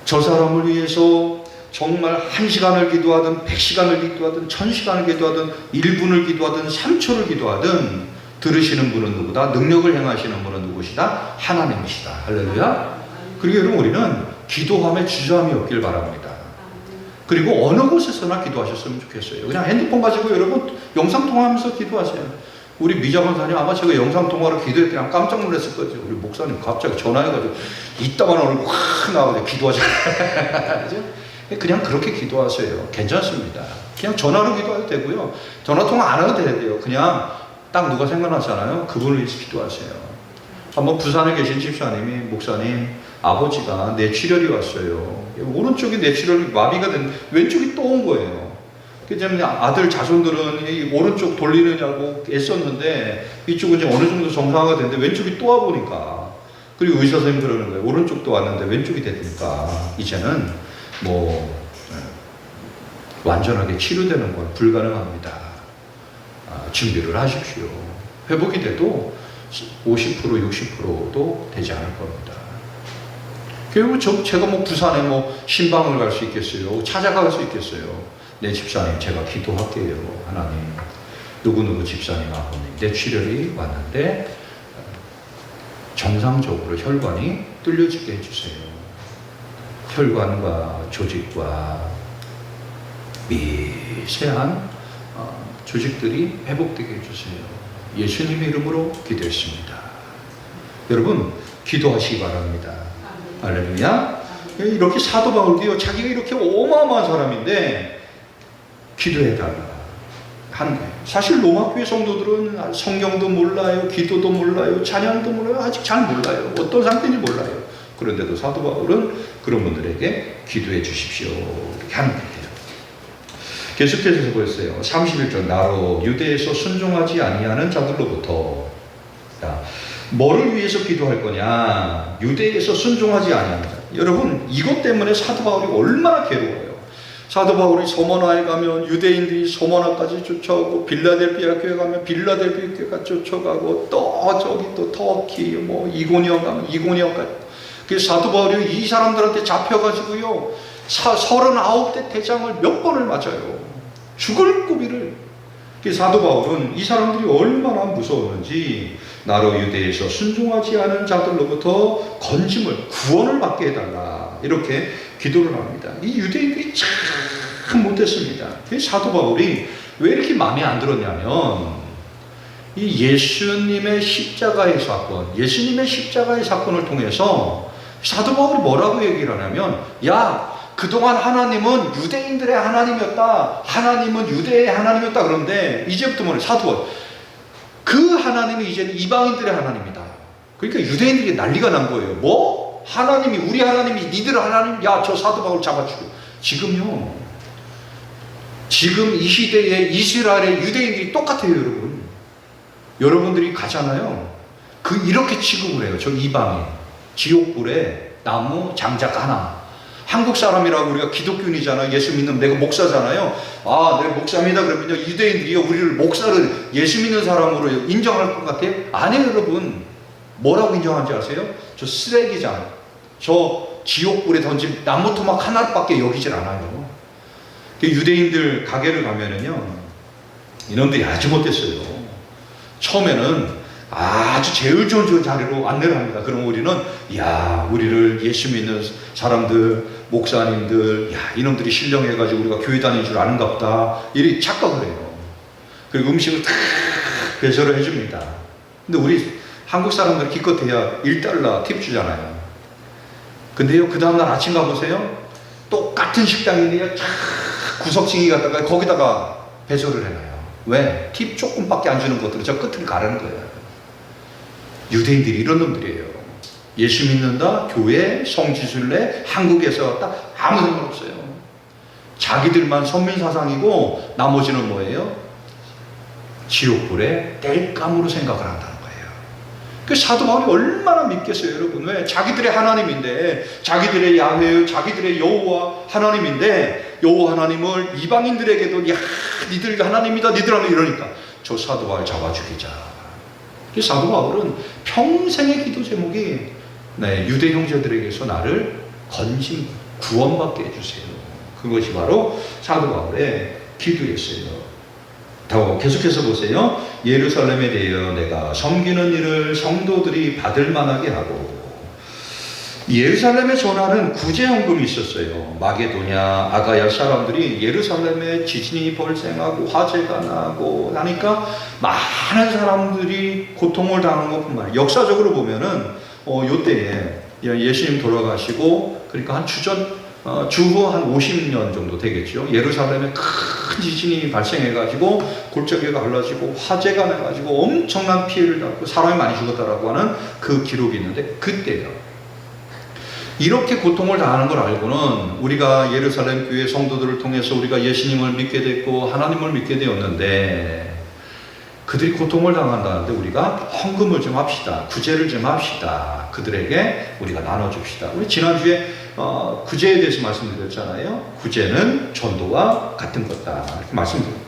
S2: 저 사람을 위해서 정말 1시간을 기도하든 100시간을 기도하든 1000시간을 기도하든 1분을 기도하든 3초를 기도하든 들으시는 분은 누구다? 능력을 행하시는 분은 누구시다? 하나님이시다. 할렐루야. 그리고 여러분, 우리는 기도함에 주저함이 없길 바랍니다. 그리고 어느 곳에서나 기도하셨으면 좋겠어요. 그냥 핸드폰 가지고 여러분 영상통화하면서 기도하세요. 우리 미자 권사님 아마 제가 영상통화로 기도할 때 깜짝 놀랐을 거죠. 우리 목사님 갑자기 전화해가지고 이따만 얼굴 확 나와서 기도하잖아요. 그냥 그렇게 기도하세요. 괜찮습니다. 그냥 전화로 기도해도 되고요. 전화통화 안 해도 돼요. 그냥 딱 누가 생각나잖아요. 그분을 위해서 기도하세요. 한번 부산에 계신 집사님이, 목사님, 아버지가 뇌출혈이 왔어요. 오른쪽이 뇌출혈이 마비가 된, 왼쪽이 또 온 거예요.
S4: 그 때문에 아들 자손들은 이 오른쪽 돌리느냐고 애썼는데 이쪽은 이제 어느 정도 정상화가 됐는데 왼쪽이 또 와보니까, 그리고 의사 선생님 그러는 거예요. 오른쪽도 왔는데 왼쪽이 됐으니까 이제는 뭐 완전하게 치료되는 건 불가능합니다. 준비를 하십시오. 회복이 돼도 50% 60%도 되지 않을 겁니다. 결국 제가 뭐 부산에 뭐 신방을 갈 수 있겠어요? 찾아갈 수 있겠어요? 내 집사님 제가 기도할게요. 하나님, 누구누구 집사님 아버님 내 출혈이 왔는데 정상적으로 혈관이 뚫려지게 해주세요. 혈관과 조직과 미세한 조직들이 회복되게 해주세요. 예수님의 이름으로 기도했습니다. 여러분 기도하시기 바랍니다. 할렐루야. 이렇게 사도 바울도요, 자기가 이렇게 어마어마한 사람인데 기도해달라 하는 거예요. 사실 로마교회 성도들은 성경도 몰라요, 기도도 몰라요, 찬양도 몰라요, 아직 잘 몰라요. 어떤 상태인지 몰라요. 그런데도 사도 바울은 그런 분들에게 기도해 주십시오 이렇게 하는 거예요. 계속해서 보였어요. 31절, 나로 유대에서 순종하지 아니하는 자들로부터. 뭐를 위해서 기도할 거냐? 유대에서 순종하지 아니하는 자. 여러분 이것 때문에 사도 바울이 얼마나 괴로워요. 사도 바울이 서머나에 가면 유대인들이 서머나까지 쫓아오고, 빌라델피아 교회 가면 빌라델피아 교회가 쫓아가고, 또 저기 또 터키 뭐 이고니온 가면 이고니온까지. 그래서 사도 바울이 이 사람들한테 잡혀가지고요 39대 대장을 몇 번을 맞아요. 죽을 고비를. 사도 바울은 이 사람들이 얼마나 무서웠는지 나로 유대에서 순종하지 않은 자들로부터 건짐을, 구원을 받게 해달라 이렇게 기도를 합니다. 이 유대인들이 참 못했습니다. 사도 바울이 왜 이렇게 마음에 안 들었냐면 이 예수님의 십자가의 사건, 예수님의 십자가의 사건을 통해서 사도 바울이 뭐라고 얘기를 하냐면, 야 그동안 하나님은 유대인들의 하나님이었다, 하나님은 유대의 하나님이었다. 그런데 이제부터 뭐래? 사도 바울, 그 하나님이 이제는 이방인들의 하나님이다. 그러니까 유대인들이 난리가 난 거예요. 뭐? 하나님이, 우리 하나님이 니들 하나님? 야, 저 사도 바울 잡아주고. 지금요, 지금 이 시대에 이스라엘의 유대인들이 똑같아요. 여러분, 여러분들이 가잖아요, 이렇게 취급을 해요. 저 이방인, 지옥불에 나무 장작 하나. 한국 사람이라고 우리가 기독교인이잖아요. 예수 믿는, 내가 목사잖아요. 내가 목사입니다 그러면요, 유대인들이요 우리를 목사를, 예수 믿는 사람으로 인정할 것 같아요? 아니에요. 여러분 뭐라고 인정하는지 아세요? 저 쓰레기장, 저 지옥불에 던진 나무 토막 하나밖에 여기질 않아요. 유대인들 가게를 가면은요, 이놈들이 아주 못됐어요. 처음에는 아주 제일 좋은 자리로 안내를 합니다. 그럼 우리는, 야, 우리를 예수 믿는 사람들, 목사님들, 야, 이놈들이 신령해가지고 우리가 교회 다니는 줄 아는가 보다, 이렇게 착각을 해요. 그리고 음식을 다 배설을 해줍니다. 근데 우리 한국 사람들 기껏해야 $1 팁 주잖아요. 근데요, 그 다음날 아침 가보세요. 똑같은 식당인데요, 구석쟁이 갖다가 거기다가 배설을 해놔요. 왜? 팁 조금밖에 안 주는 것들은 저 끝을 가르는 거예요. 유대인들이 이런 놈들이에요. 예수 믿는다, 교회, 성지순례, 한국에서 왔다, 아무 상관없어요. 자기들만 선민사상이고 나머지는 뭐예요? 지옥불에 땔감으로 생각을 한다는 거예요. 그 사도 바울이 얼마나 믿겠어요, 여러분. 왜? 자기들의 하나님인데, 자기들의 야훼, 자기들의 여호와 하나님인데, 여호와 하나님을 이방인들에게도, 야, 니들 하나님이다, 니들 하면 이러니까 저 사도 바울 잡아 죽이자. 사도 바울은 평생의 기도 제목이, 유대 형제들에게서 나를 건진, 구원받게 해주세요. 그것이 바로 사도 바울의 기도였어요. 계속해서 보세요. 예루살렘에 대하여 내가 섬기는 일을 성도들이 받을 만하게 하고. 예루살렘에 전하는 구제헌금이 있었어요. 마게도냐, 아가야 사람들이 예루살렘에 지진이 발생하고 화재가 나고 하니까 많은 사람들이 고통을 당한 것뿐만 아니라, 역사적으로 보면은 요때에 예수님 돌아가시고, 그러니까 한 주후 한 50년 정도 되겠죠. 예루살렘에 큰 지진이 발생해가지고 골짜기가 갈라지고 화재가 나가지고 엄청난 피해를 당하고 사람이 많이 죽었다라고 하는 그 기록이 있는데, 그때요 이렇게 고통을 당하는 걸 알고는 우리가 예루살렘 교회 성도들을 통해서 우리가 예수님을 믿게 됐고 하나님을 믿게 되었는데, 그들이 고통을 당한다는데 우리가 헌금을 좀 합시다. 구제를 좀 합시다. 그들에게 우리가 나눠줍시다. 우리 지난주에 구제에 대해서 말씀드렸잖아요. 구제는 전도와 같은 거다. 이렇게 말씀드렸어요.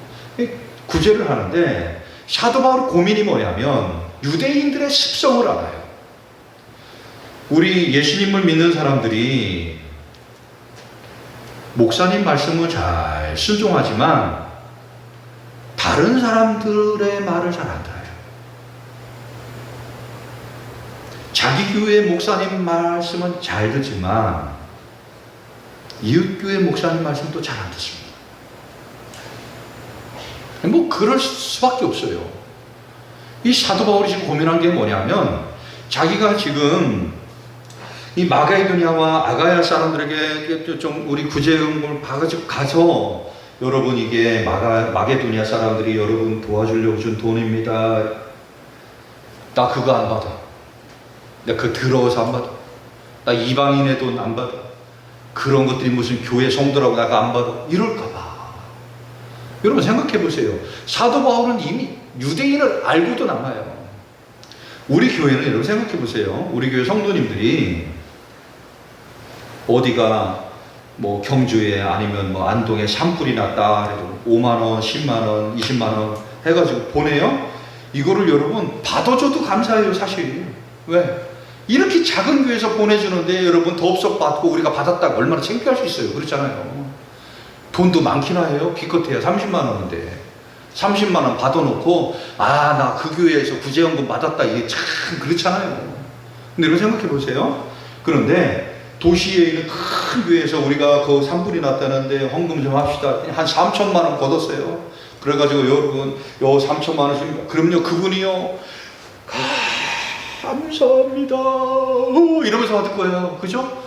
S4: 구제를 하는데 사도 바울의 고민이 뭐냐면 유대인들의 습성을 알아요. 우리 예수님을 믿는 사람들이 목사님 말씀을 잘 순종하지만 다른 사람들의 말을 잘 안 들어요. 자기 교회 목사님 말씀은 잘 듣지만 이웃 교회 목사님 말씀도 잘 안 듣습니다. 뭐 그럴 수밖에 없어요. 이 사도 바울이 지금 고민한 게 뭐냐면 자기가 지금 이 마게도냐와 아가야 사람들에게 좀 우리 구제금을 봐가지고 가서 여러분 이게 마게도냐 사람들이 여러분 도와주려고 준 돈입니다. 나 그거 안 받아. 나 그거 더러워서 안 받아. 나 이방인의 돈 안 받아. 그런 것들이 무슨 교회 성도라고 나가 안 받아. 이럴까봐. 여러분 생각해 보세요. 사도 바울은 이미 유대인을 알고도 남아요. 우리 교회는 여러분 생각해 보세요. 우리 교회 성도님들이 어디가 뭐 경주에 아니면 뭐 안동에 산불이 났다 그래도 5만원, 10만원, 20만원 해가지고 보내요. 이거를 여러분 받아줘도 감사해요. 사실. 왜? 이렇게 작은 교회에서 보내주는데 여러분 덥석 받고 우리가 받았다고 얼마나 창피할 수 있어요. 그렇잖아요. 돈도 많기나 해요. 기껏해야 30만원인데 30만원 받아놓고 나 그 교회에서 구제연금 받았다 이게 참 그렇잖아요. 근데 여러분 생각해 보세요. 그런데 도시에 있는 큰 교회에서 우리가 그 산불이 났다는데 헌금 좀 합시다. 한 3천만 원 걷었어요. 그래가지고 여러분 요 3천만 원씩 그럼요 그분이요 감사합니다 이러면서 받을 거예요. 그죠?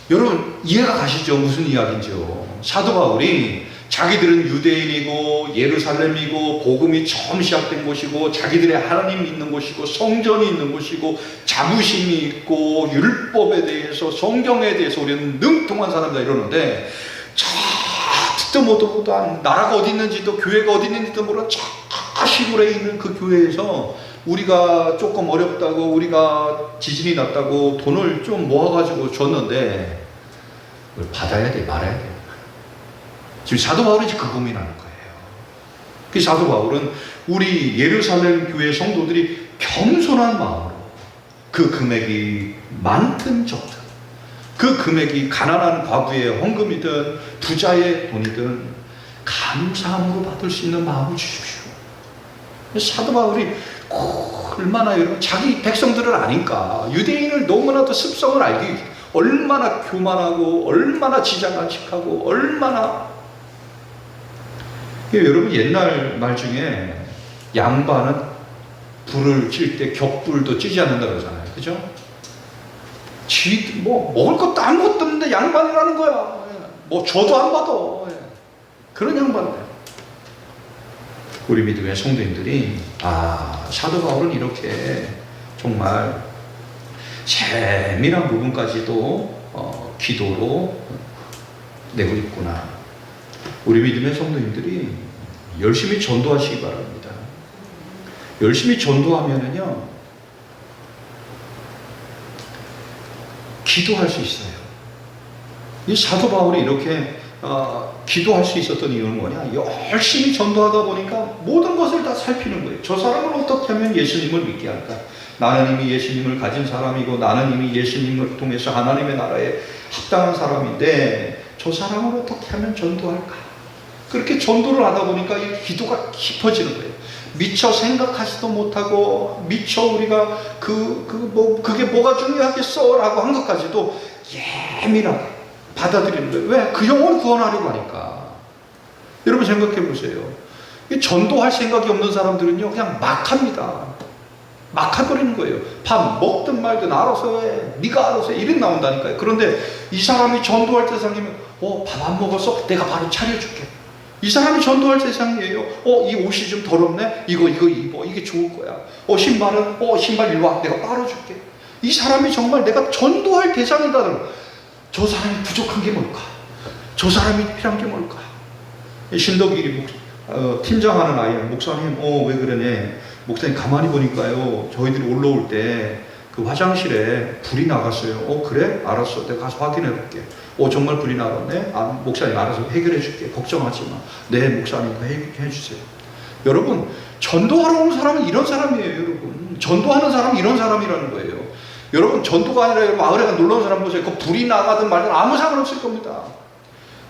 S4: 여러분 이해가 가시죠? 무슨 이야기인지요. 사도 바울이 자기들은 유대인이고 예루살렘이고 복음이 처음 시작된 곳이고 자기들의 하나님 믿는 곳이고 성전이 있는 곳이고 자부심이 있고 율법에 대해서 성경에 대해서 우리는 능통한 사람이다 이러는데 듣도 못한 나라가 어디 있는지도 교회가 어디 있는지도 모르는 저 시골에 있는 그 교회에서 우리가 조금 어렵다고 우리가 지진이 났다고 돈을 좀 모아가지고 줬는데 그걸 받아야 돼 말아야 돼. 지금 사도 바울이 그 고민하는 거예요. 그 사도 바울은 우리 예루살렘 교회 성도들이 겸손한 마음으로 그 금액이 많든 적든 그 금액이 가난한 과부의 헌금이든 부자의 돈이든 감사함으로 받을 수 있는 마음을 주십시오. 사도 바울이 얼마나 여러분 자기 백성들을 아니까 유대인을 너무나도 습성을 알기 얼마나 교만하고 얼마나 지자간식하고 얼마나 여러분 옛날 말 중에 양반은 불을 찔 때 격불도 찌지 않는다 그러잖아요. 그죠? 뭐 먹을 것도 아무것도 없는데 양반이라는 거야. 뭐 줘도 안 받아. 그런 양반이에요. 우리 믿음의 성도님들이 사도 바울은 이렇게 정말 재미난 부분까지도 기도로 내고 있구나. 우리 믿음의 성도님들이 열심히 전도하시기 바랍니다. 열심히 전도하면은요 기도할 수 있어요. 이 사도 바울이 이렇게 기도할 수 있었던 이유는 뭐냐? 열심히 전도하다 보니까 모든 것을 다 살피는 거예요. 저 사람을 어떻게 하면 예수님을 믿게 할까? 나는 이미 예수님을 가진 사람이고 나는 이미 예수님을 통해서 하나님의 나라에 합당한 사람인데 저 사람을 어떻게 하면 전도할까? 그렇게 전도를 하다 보니까 이 기도가 깊어지는 거예요. 미처 생각하지도 못하고 미처 우리가 그게 뭐가 중요하겠어 라고 한 것까지도 예민하게 받아들이는 거예요. 왜? 그 영혼을 구원하려고 하니까. 여러분 생각해 보세요. 전도할 생각이 없는 사람들은요 그냥 막 합니다. 막 해버리는 거예요. 밥 먹든 말든 알아서 해. 네가 알아서 해. 이렇게 나온다니까요. 그런데 이 사람이 전도할 때 생각하면 밥 안 먹었어? 내가 바로 차려줄게. 이 사람이 전도할 세상이에요. 이 옷이 좀 더럽네? 이거 입어. 이게 좋을 거야. 신발은? 신발 일로 와. 내가 빨아줄게. 이 사람이 정말 내가 전도할 대상이다. 저 사람이 부족한 게 뭘까? 저 사람이 필요한 게 뭘까? 신덕일이 팀장하는 아이야. 목사님, 왜 그러네? 목사님 가만히 보니까요, 저희들이 올라올 때 그 화장실에 불이 나갔어요. 그래? 알았어. 내가 가서 확인해 볼게. 정말 불이 나갔네? 목사님 알아서 해결해 줄게. 걱정하지 마. 네, 목사님 해결해 주세요. 여러분, 전도하러 오는 사람은 이런 사람이에요, 여러분. 전도하는 사람은 이런 사람이라는 거예요. 여러분, 전도가 아니라 여러분 마을에 가 놀러 온 사람 보세요. 그 불이 나가든 말든 아무 상관없을 겁니다.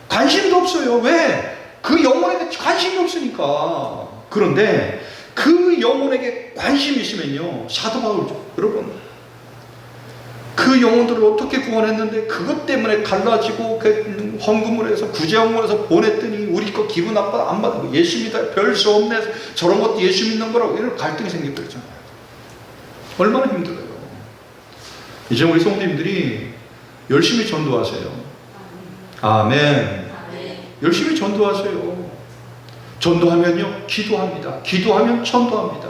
S4: 관심도 없어요. 왜? 그 영혼에게 관심이 없으니까. 그런데 그 영혼에게 관심이 있으면요, 사도 바울, 여러분, 그 영혼들을 어떻게 구원했는데 그것 때문에 갈라지고 그 헌금을 해서 구제헌금을 해서 보냈더니 우리 거 기분 나빠 안 받고 예수 믿어 별 수 없네, 저런 것도 예수 믿는 거라고 이런 갈등이 생겨버렸잖아요. 얼마나 힘들어요. 이제 우리 성도님들이 열심히 전도하세요. 아멘. 열심히 전도하세요. 전도하면요, 기도합니다. 기도하면 전도합니다.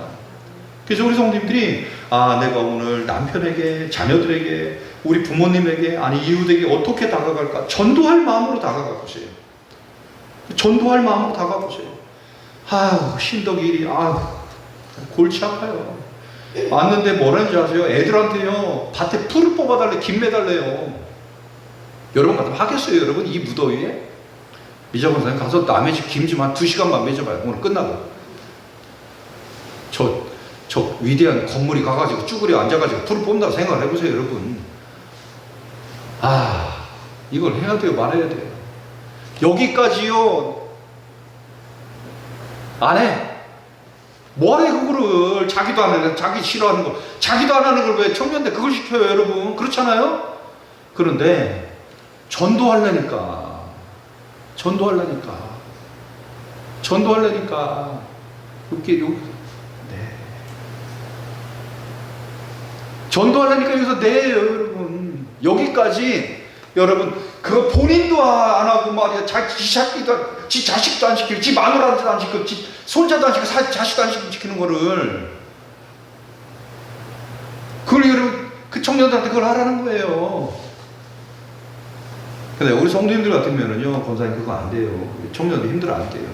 S4: 그래서 우리 성도님들이 내가 오늘 남편에게, 자녀들에게, 우리 부모님에게, 아니 이웃에게 어떻게 다가갈까? 전도할 마음으로 다가가 보세요. 전도할 마음으로 다가가 보세요. 신덕일이 골치 아파요. 왔는데 뭐라는지 아세요? 애들한테요, 밭에 풀을 뽑아달래, 김 매달래요. 여러분 같으면 하겠어요? 여러분 이 무더위에? 미자 권사님 가서 남의 집 김 좀 한 2시간만 매줘봐요. 오늘 끝나고. 저 위대한 건물이 가가지고 쭈그려 앉아가지고 풀을 뽑는다고 생각을 해보세요, 여러분. 이걸 해야 돼요, 말해야 돼요. 여기까지요, 안 해. 뭐하래, 그거를. 자기도 안 해. 자기 싫어하는 거. 자기도 안 하는 걸 왜 청년대 그걸 시켜요, 여러분. 그렇잖아요? 그런데, 전도하려니까. 전도하려니까 여기서 내요, 여러분. 여기까지, 여러분, 그거 본인도 안 하고 말이야. 지 자식도 안 시키고, 지 마누라도 안 시키고, 지 손자도 안 시키고, 자식도 안 시키는 거를. 그걸 여러분, 그 청년들한테 그걸 하라는 거예요. 근데 우리 성도님들 같으면은요, 권사님 그거 안 돼요. 청년들 힘들어 안 돼요.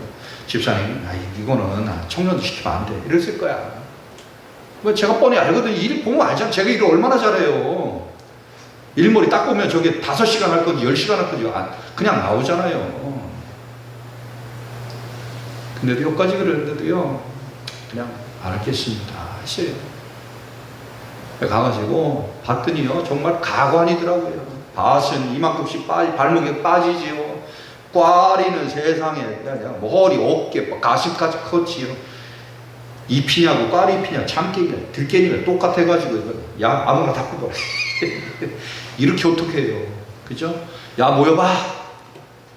S4: 집사님, 이거는 청년도 시키면 안 돼. 이랬을 거야. 제가 뻔히 알거든요. 일 보면 알잖아요. 제가 일을 얼마나 잘해요. 일머리 딱 보면 저게 5시간 할 건지 10시간 할 건지 그냥 나오잖아요. 근데도 여기까지 그랬는데도요, 그냥 안 하겠습니다 했어요. 가가지고 봤더니요, 정말 가관이더라고요. 밭은 이만큼씩 발목에 빠지지요. 꽈리는 세상에 그냥 머리, 어깨, 가슴까지 컸지요. 잎이냐고 꽈리 잎이냐 참깨냐 들깨냐 똑같아가지고 야 아무나 다 뽑아. 이렇게 어떻게 해요, 그죠? 야 모여봐.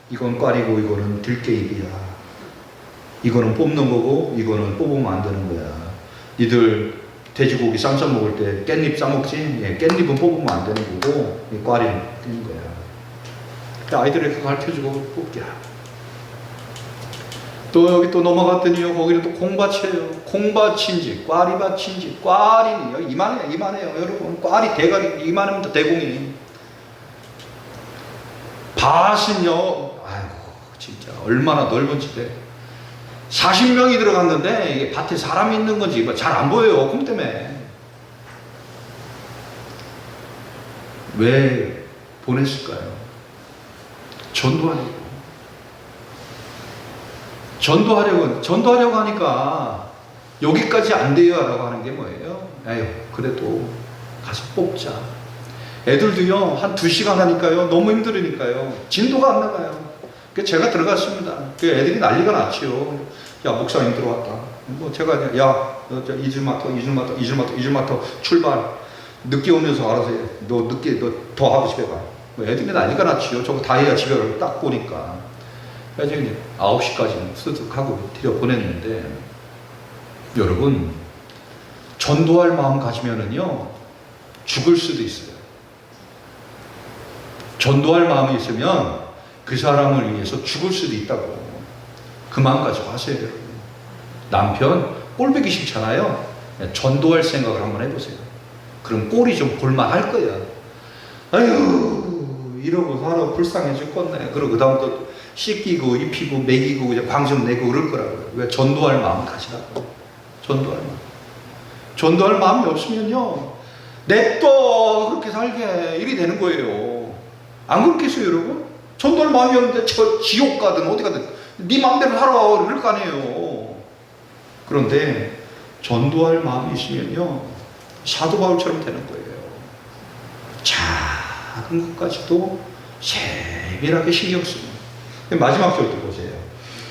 S4: 이건 꽈리고 이거는 들깨잎이야. 이거는 뽑는 거고 이거는 뽑으면 안 되는 거야. 니들 돼지고기 쌈 싸 먹을 때 깻잎 싸 먹지? 깻잎은 뽑으면 안 되는 거고 이 꽈리는 되는 거야. 아이들에게 가르쳐주고 뽑기야. 또 여기 또 넘어갔더니요, 거기는 또 콩밭이에요. 콩밭인지 꽈리밭인지, 꽈리는요 이만해요 여러분. 꽈리 대가리 이만하면 대공이. 밭은요, 진짜 얼마나 넓은지. 40명이 들어갔는데 이게 밭에 사람이 있는 건지 잘 안 보여요, 콩 때문에. 왜 보냈을까요? 전도하려고 하니까 여기까지 안 돼요 라고 하는 게 뭐예요? 그래도 가서 뽑자. 애들도요, 한 2시간 하니까요, 너무 힘들으니까요, 진도가 안 나가요. 그래서 제가 들어갔습니다. 애들이 난리가 났지요. 야, 목사님 들어왔다. 제가, 야, 이줄 맡아, 출발. 늦게 오면서 알아서 해. 너 더 하고 집에 가. 애들이 난리가 났지요. 저거 다 해야 집에 가서 딱 보니까. 그래서 이제 9시까지 수득하고 들여보냈는데, 여러분, 전도할 마음 가지면은요, 죽을 수도 있어요. 전도할 마음이 있으면 그 사람을 위해서 죽을 수도 있다고. 그 마음 가지고 하세요, 여러분. 남편 꼴보기 싫잖아요. 전도할 생각을 한번 해보세요. 그럼 꼴이 좀 볼만할 거야. 아유, 이러고 살아 불쌍해 죽겠네. 그러고 그 다음부터 씻기고 입히고 먹이고 이제 광 좀 내고 그럴 거라고요. 왜? 전도할 마음 가지라고. 전도할 마음. 전도할 마음이 없으면요, 냅둬 그렇게 살게 이리 되는 거예요. 안 그렇겠어요, 여러분? 전도할 마음이 없는데 저 지옥 가든 어디 가든 네 마음대로 살아 그럴 거 아니에요. 그런데 전도할 마음이 있으면요, 사도 바울처럼 되는 거예요. 작은 것까지도 세밀하게 신경 쓰고. 마지막 절도 보세요.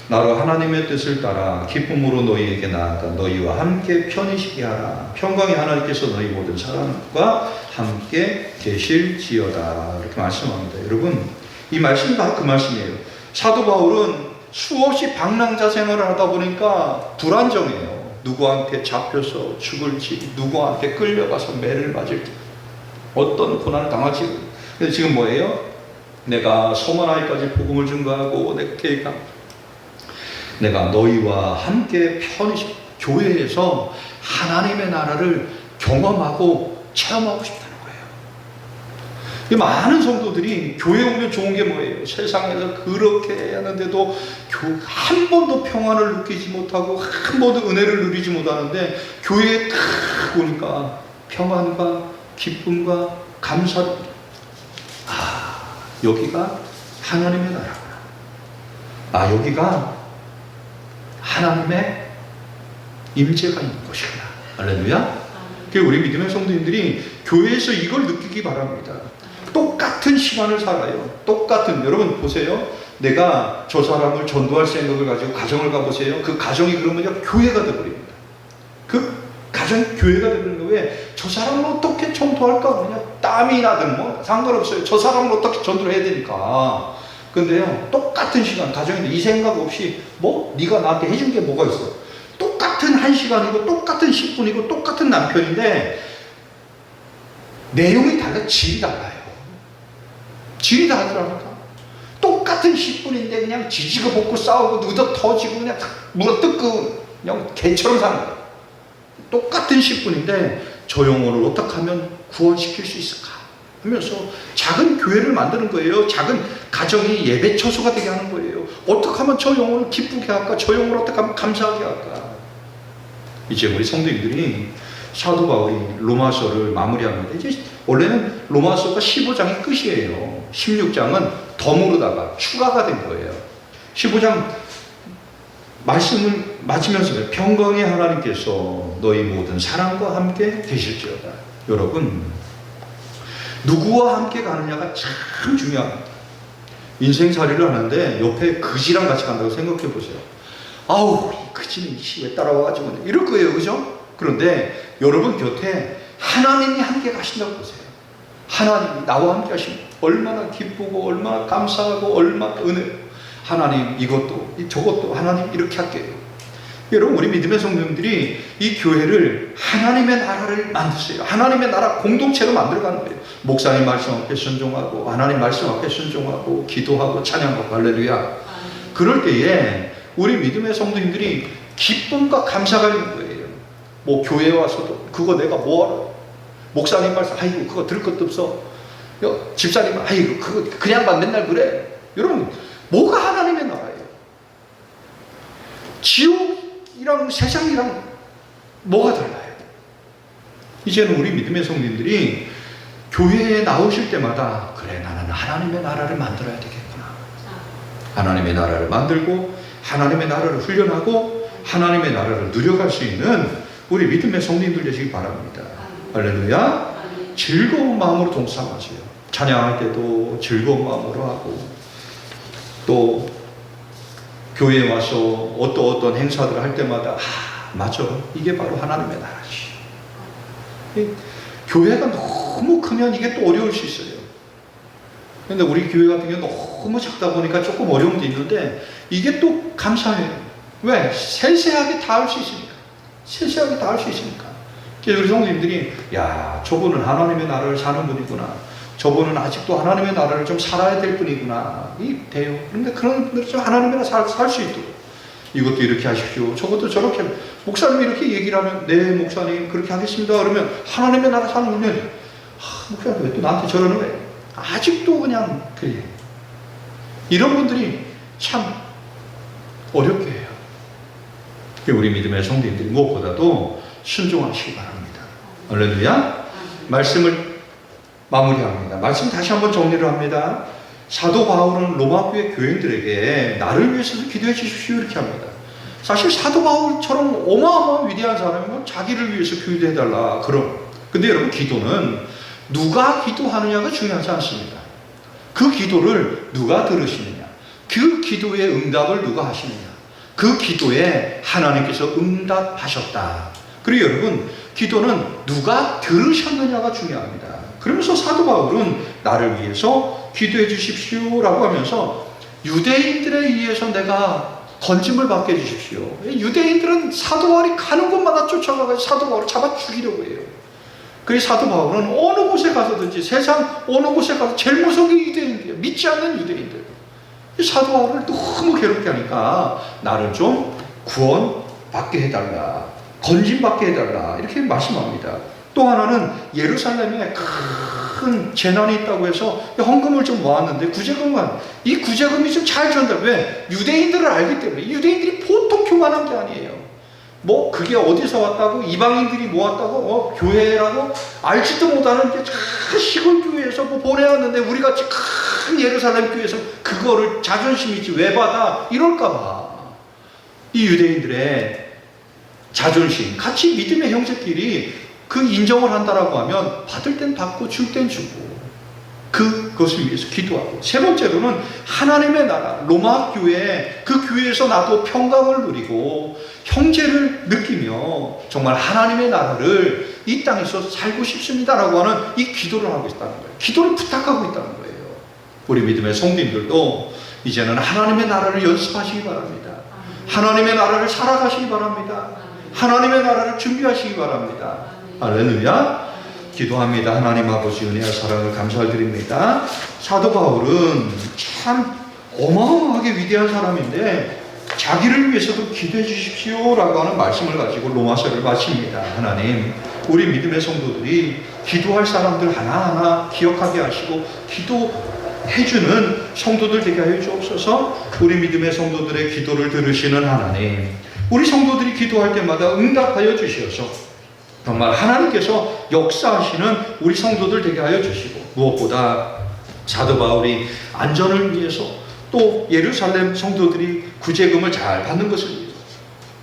S4: 나로 하나님의 뜻을 따라 기쁨으로 너희에게 나아가 너희와 함께 편히 하라. 평강의 하나님께서 너희 모든 사람과 함께 계실지어다. 이렇게 말씀합니다. 여러분, 이 말씀이 바로 그 말씀이에요. 사도 바울은 수없이 방랑자 생활을 하다 보니까 불안정해요. 누구한테 잡혀서 죽을지, 누구한테 끌려가서 매를 맞을지, 어떤 고난을 당할지. 근데 지금 뭐예요? 내가 서만 아이까지 복음을 증거하고 내가 너희와 함께 편히 교회에서 하나님의 나라를 경험하고 체험하고 싶다는 거예요. 많은 성도들이 교회 오면 좋은 게 뭐예요? 세상에서 그렇게 하는데도 한 번도 평안을 느끼지 못하고 한 번도 은혜를 누리지 못하는데 교회에 딱 오니까 평안과 기쁨과 감사를, 여기가 하나님의 나라구나. 여기가 하나님의 임재가 있는 곳이구나. 할렐루야. 우리 믿음의 성도님들이 교회에서 이걸 느끼기 바랍니다. 똑같은 시간을 살아요. 여러분 보세요. 내가 저 사람을 전도할 생각을 가지고 가정을 가보세요. 그 가정이 그러면 교회가 되어버립니다. 그 가정이 교회가 되는 거예요. 왜? 저 사람을 어떻게 전도할까? 그냥 땀이 나든 뭐 상관없어요. 저 사람을 어떻게 전도를 해야 되니까. 근데요, 똑같은 시간, 가정인데 이 생각 없이 네가 나한테 해준 게 뭐가 있어? 똑같은 1시간이고 똑같은 10분이고 똑같은 남편인데 내용이 달라, 질이 달라요. 질이 다르더라니까. 똑같은 10분인데 그냥 지지고 볶고 싸우고 느더 터지고 그냥 물어뜯고 그냥 개처럼 사는 거예요. 똑같은 10분인데 저 영혼을 어떻게 하면 구원시킬 수 있을까 하면서 작은 교회를 만드는 거예요. 작은 가정이 예배 처소가 되게 하는 거예요. 어떻게 하면 저 영혼을 기쁘게 할까? 저 영혼을 어떻게 하면 감사하게 할까? 이제 우리 성도님들이 사도 바울이 로마서를 마무리합니다. 이제 원래는 로마서가 15장이 끝이에요. 16장은 덤으로다가 추가가 된 거예요. 15장 말씀을 맞으면서 평강의 하나님께서 너희 모든 사람과 함께 계실지어다. 여러분, 누구와 함께 가느냐가 참 중요합니다. 인생살이를 하는데 옆에 그지랑 같이 간다고 생각해 보세요. 아우, 이 그지는 왜 따라와가지고 이럴 거예요, 그죠? 그런데 여러분 곁에 하나님이 함께 가신다고 보세요. 하나님이 나와 함께 하시면 얼마나 기쁘고 얼마나 감사하고 얼마나 은혜고, 하나님 이것도 저것도 하나님 이렇게 할게요. 여러분, 우리 믿음의 성도님들이 이 교회를 하나님의 나라를 만드세요. 하나님의 나라 공동체로 만들어가는 거예요. 목사님 말씀 앞에 순종하고 하나님 말씀 앞에 순종하고 기도하고 찬양하고. 할렐루야. 그럴 때에 우리 믿음의 성도님들이 기쁨과 감사가 있는 거예요. 교회에 와서도 그거 내가 뭐하러, 목사님 말씀 아이고 그거 들을 것도 없어. 집사님 아이고 그거 그냥만 맨날 그래. 여러분, 뭐가 하나님의 나라예요? 지옥이랑 세상이랑 뭐가 달라요? 이제는 우리 믿음의 성도님들이 교회에 나오실 때마다 그래, 나는 하나님의 나라를 만들어야 되겠구나. 하나님의 나라를 만들고 하나님의 나라를 훈련하고 하나님의 나라를 누려갈 수 있는 우리 믿음의 성도님들 되시기 바랍니다. 할렐루야. 즐거운 마음으로 동참하세요. 찬양할 때도 즐거운 마음으로 하고, 또 교회에 와서 어떤 행사들을 할 때마다 맞아, 이게 바로 하나님의 나라지. 교회가 너무 크면 이게 또 어려울 수 있어요. 근데 우리 교회 같은 경우는 너무 작다 보니까 조금 어려움도 있는데 이게 또 감사해요. 왜? 세세하게 다 할 수 있으니까. 세세하게 다 할 수 있으니까. 그래서 우리 성도님들이 야, 저분은 하나님의 나라를 사는 분이구나. 저분은 아직도 하나님의 나라를 좀 살아야 될 분이구나. 이 돼요. 그런데 그런 분들이 좀 하나님의 나라 살 수 있도록 이것도 이렇게 하십시오. 저것도 저렇게. 목사님이 이렇게 얘기를 하면 네 목사님 그렇게 하겠습니다. 그러면 하나님의 나라 사는 훈련이 목사님 왜 또 나한테 저러는 거예요? 아직도 그냥 그래요. 이런 분들이 참 어렵게 해요. 우리 믿음의 성도님들이 무엇보다도 순종하시기 바랍니다. 할렐루야. 말씀을 마무리합니다. 말씀 다시 한번 정리를 합니다. 사도 바울은 로마 교인들에게 나를 위해서도 기도해 주십시오 이렇게 합니다. 사실 사도 바울처럼 어마어마한 위대한 사람은 자기를 위해서 기도해달라 그럼. 근데 여러분 기도는 누가 기도하느냐가 중요하지 않습니다. 그 기도를 누가 들으시느냐, 그 기도의 응답을 누가 하시느냐, 그 기도에 하나님께서 응답하셨다. 그리고 여러분 기도는 누가 들으셨느냐가 중요합니다. 그러면서 사도 바울은 나를 위해서 기도해 주십시오 라고 하면서 유대인들에 의해서 내가 건짐을 받게 해주십시오. 유대인들은 사도 바울이 가는 곳마다 쫓아가서 사도 바울을 잡아 죽이려고 해요. 그래서 사도 바울은 어느 곳에 가서든지 세상 어느 곳에 가서 제일 무서운 게 유대인들이에요. 믿지 않는 유대인들. 사도 바울을 너무 괴롭게 하니까 나를 좀 구원받게 해달라, 건짐받게 해달라 이렇게 말씀합니다. 또 하나는 예루살렘에 큰 재난이 있다고 해서 헌금을 좀 모았는데 이 구제금이 좀 잘 전달. 왜? 유대인들을 알기 때문에. 유대인들이 보통 교만한 게 아니에요. 뭐 그게 어디서 왔다고 이방인들이 모았다고 교회라고 알지도 못하는 게 시골 교회에서 뭐 보내왔는데 우리 같이 큰 예루살렘 교회에서 그거를 자존심이지 왜 받아 이럴까봐. 이 유대인들의 자존심, 같이 믿음의 형제끼리 그 인정을 한다라고 하면 받을 땐 받고 줄 땐 주고 그것을 위해서 기도하고. 세 번째로는 하나님의 나라 로마 교회, 그 교회에서 나도 평강을 누리고 형제를 느끼며 정말 하나님의 나라를 이 땅에서 살고 싶습니다라고 하는 이 기도를 하고 있다는 거예요. 기도를 부탁하고 있다는 거예요. 우리 믿음의 성도님들도 이제는 하나님의 나라를 연습하시기 바랍니다. 하나님의 나라를 살아가시기 바랍니다. 하나님의 나라를 준비하시기 바랍니다. 할렐루야. 기도합니다. 하나님 아버지 은혜와 사랑을 감사드립니다. 사도 바울은 참 어마어마하게 위대한 사람인데 자기를 위해서도 기도해 주십시오 라고 하는 말씀을 가지고 로마서를 마칩니다. 하나님, 우리 믿음의 성도들이 기도할 사람들 하나하나 기억하게 하시고 기도해주는 성도들 되게 하여 주옵소서. 우리 믿음의 성도들의 기도를 들으시는 하나님, 우리 성도들이 기도할 때마다 응답하여 주시어서 정말 하나님께서 역사하시는 우리 성도들 되게 하여 주시고, 무엇보다 사도 바울이 안전을 위해서, 또 예루살렘 성도들이 구제금을 잘 받는 것을 위해서,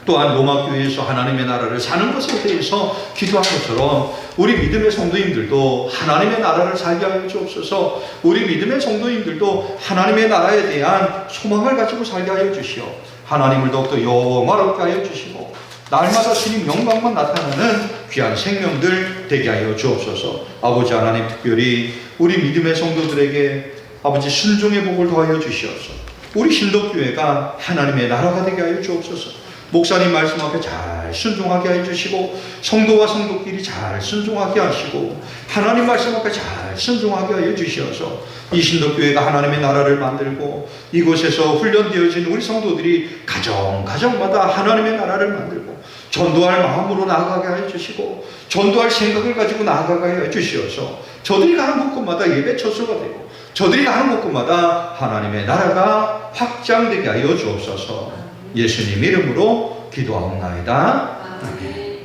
S4: 또한 로마 교회에서 하나님의 나라를 사는 것에 대해서 기도한 것처럼 우리 믿음의 성도님들도 하나님의 나라를 살게 하여 주옵소서. 우리 믿음의 성도님들도 하나님의 나라에 대한 소망을 가지고 살게 하여 주시오. 하나님을 더욱더 영화롭게 하여 주시고 날마다 주님 영광만 나타나는 귀한 생명들 되게 하여 주옵소서. 아버지 하나님, 특별히 우리 믿음의 성도들에게 아버지 순종의 복을 더하여 주시옵소서. 우리 신덕교회가 하나님의 나라가 되게 하여 주옵소서. 목사님 말씀 앞에 잘 순종하게 하여 주시고, 성도와 성도끼리 잘 순종하게 하시고, 하나님 말씀 앞에 잘 순종하게 하여 주시어서 이 신덕교회가 하나님의 나라를 만들고, 이곳에서 훈련되어진 우리 성도들이 가정마다 하나님의 나라를 만들고 전도할 마음으로 나아가게 하여 주시고, 전도할 생각을 가지고 나아가게 하여 주시어서 저들이 가는 곳곳마다 예배 처소가 되고, 저들이 가는 곳곳마다 하나님의 나라가 확장되게 하여 주옵소서. 예수님 이름으로 기도하옵나이다. 아멘.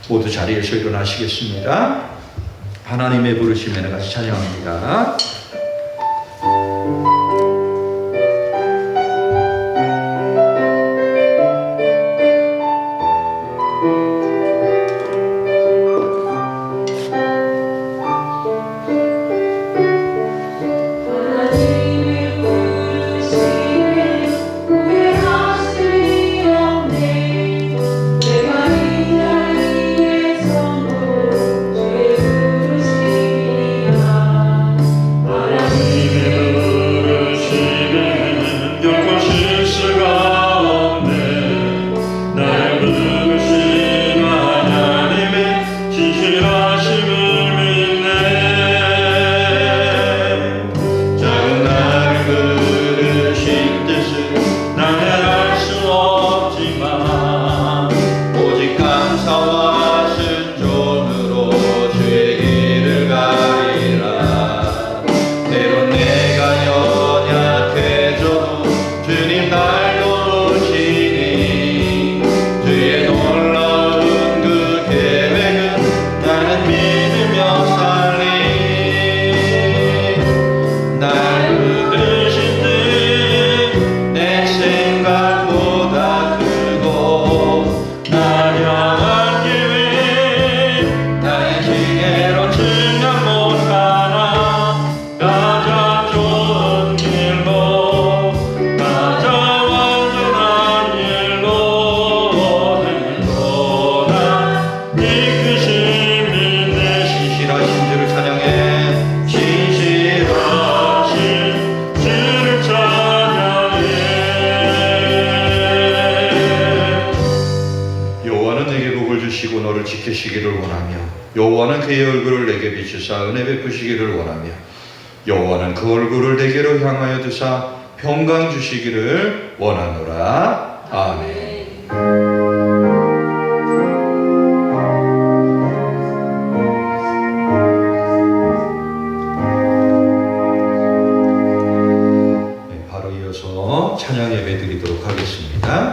S4: 모두 자리에서 일어나시겠습니다. 하나님의 부르심에는 같이 찬양합니다.
S3: 하나님의
S4: 이끄심이 내 신실하신 주를 찬양해 신실하신 주를 찬양해 여호와는 내게 복을 주시고 너를 지키시기를 원하며 여호와는 그의 얼굴을 내게 비추사 은혜 베푸시기를 원하며 여호와는 그 얼굴을 내게로 향하여 두사 평강 주시기를 원하노라. 아멘. 네, 바로 이어서 찬양 예배 드리도록 하겠습니다.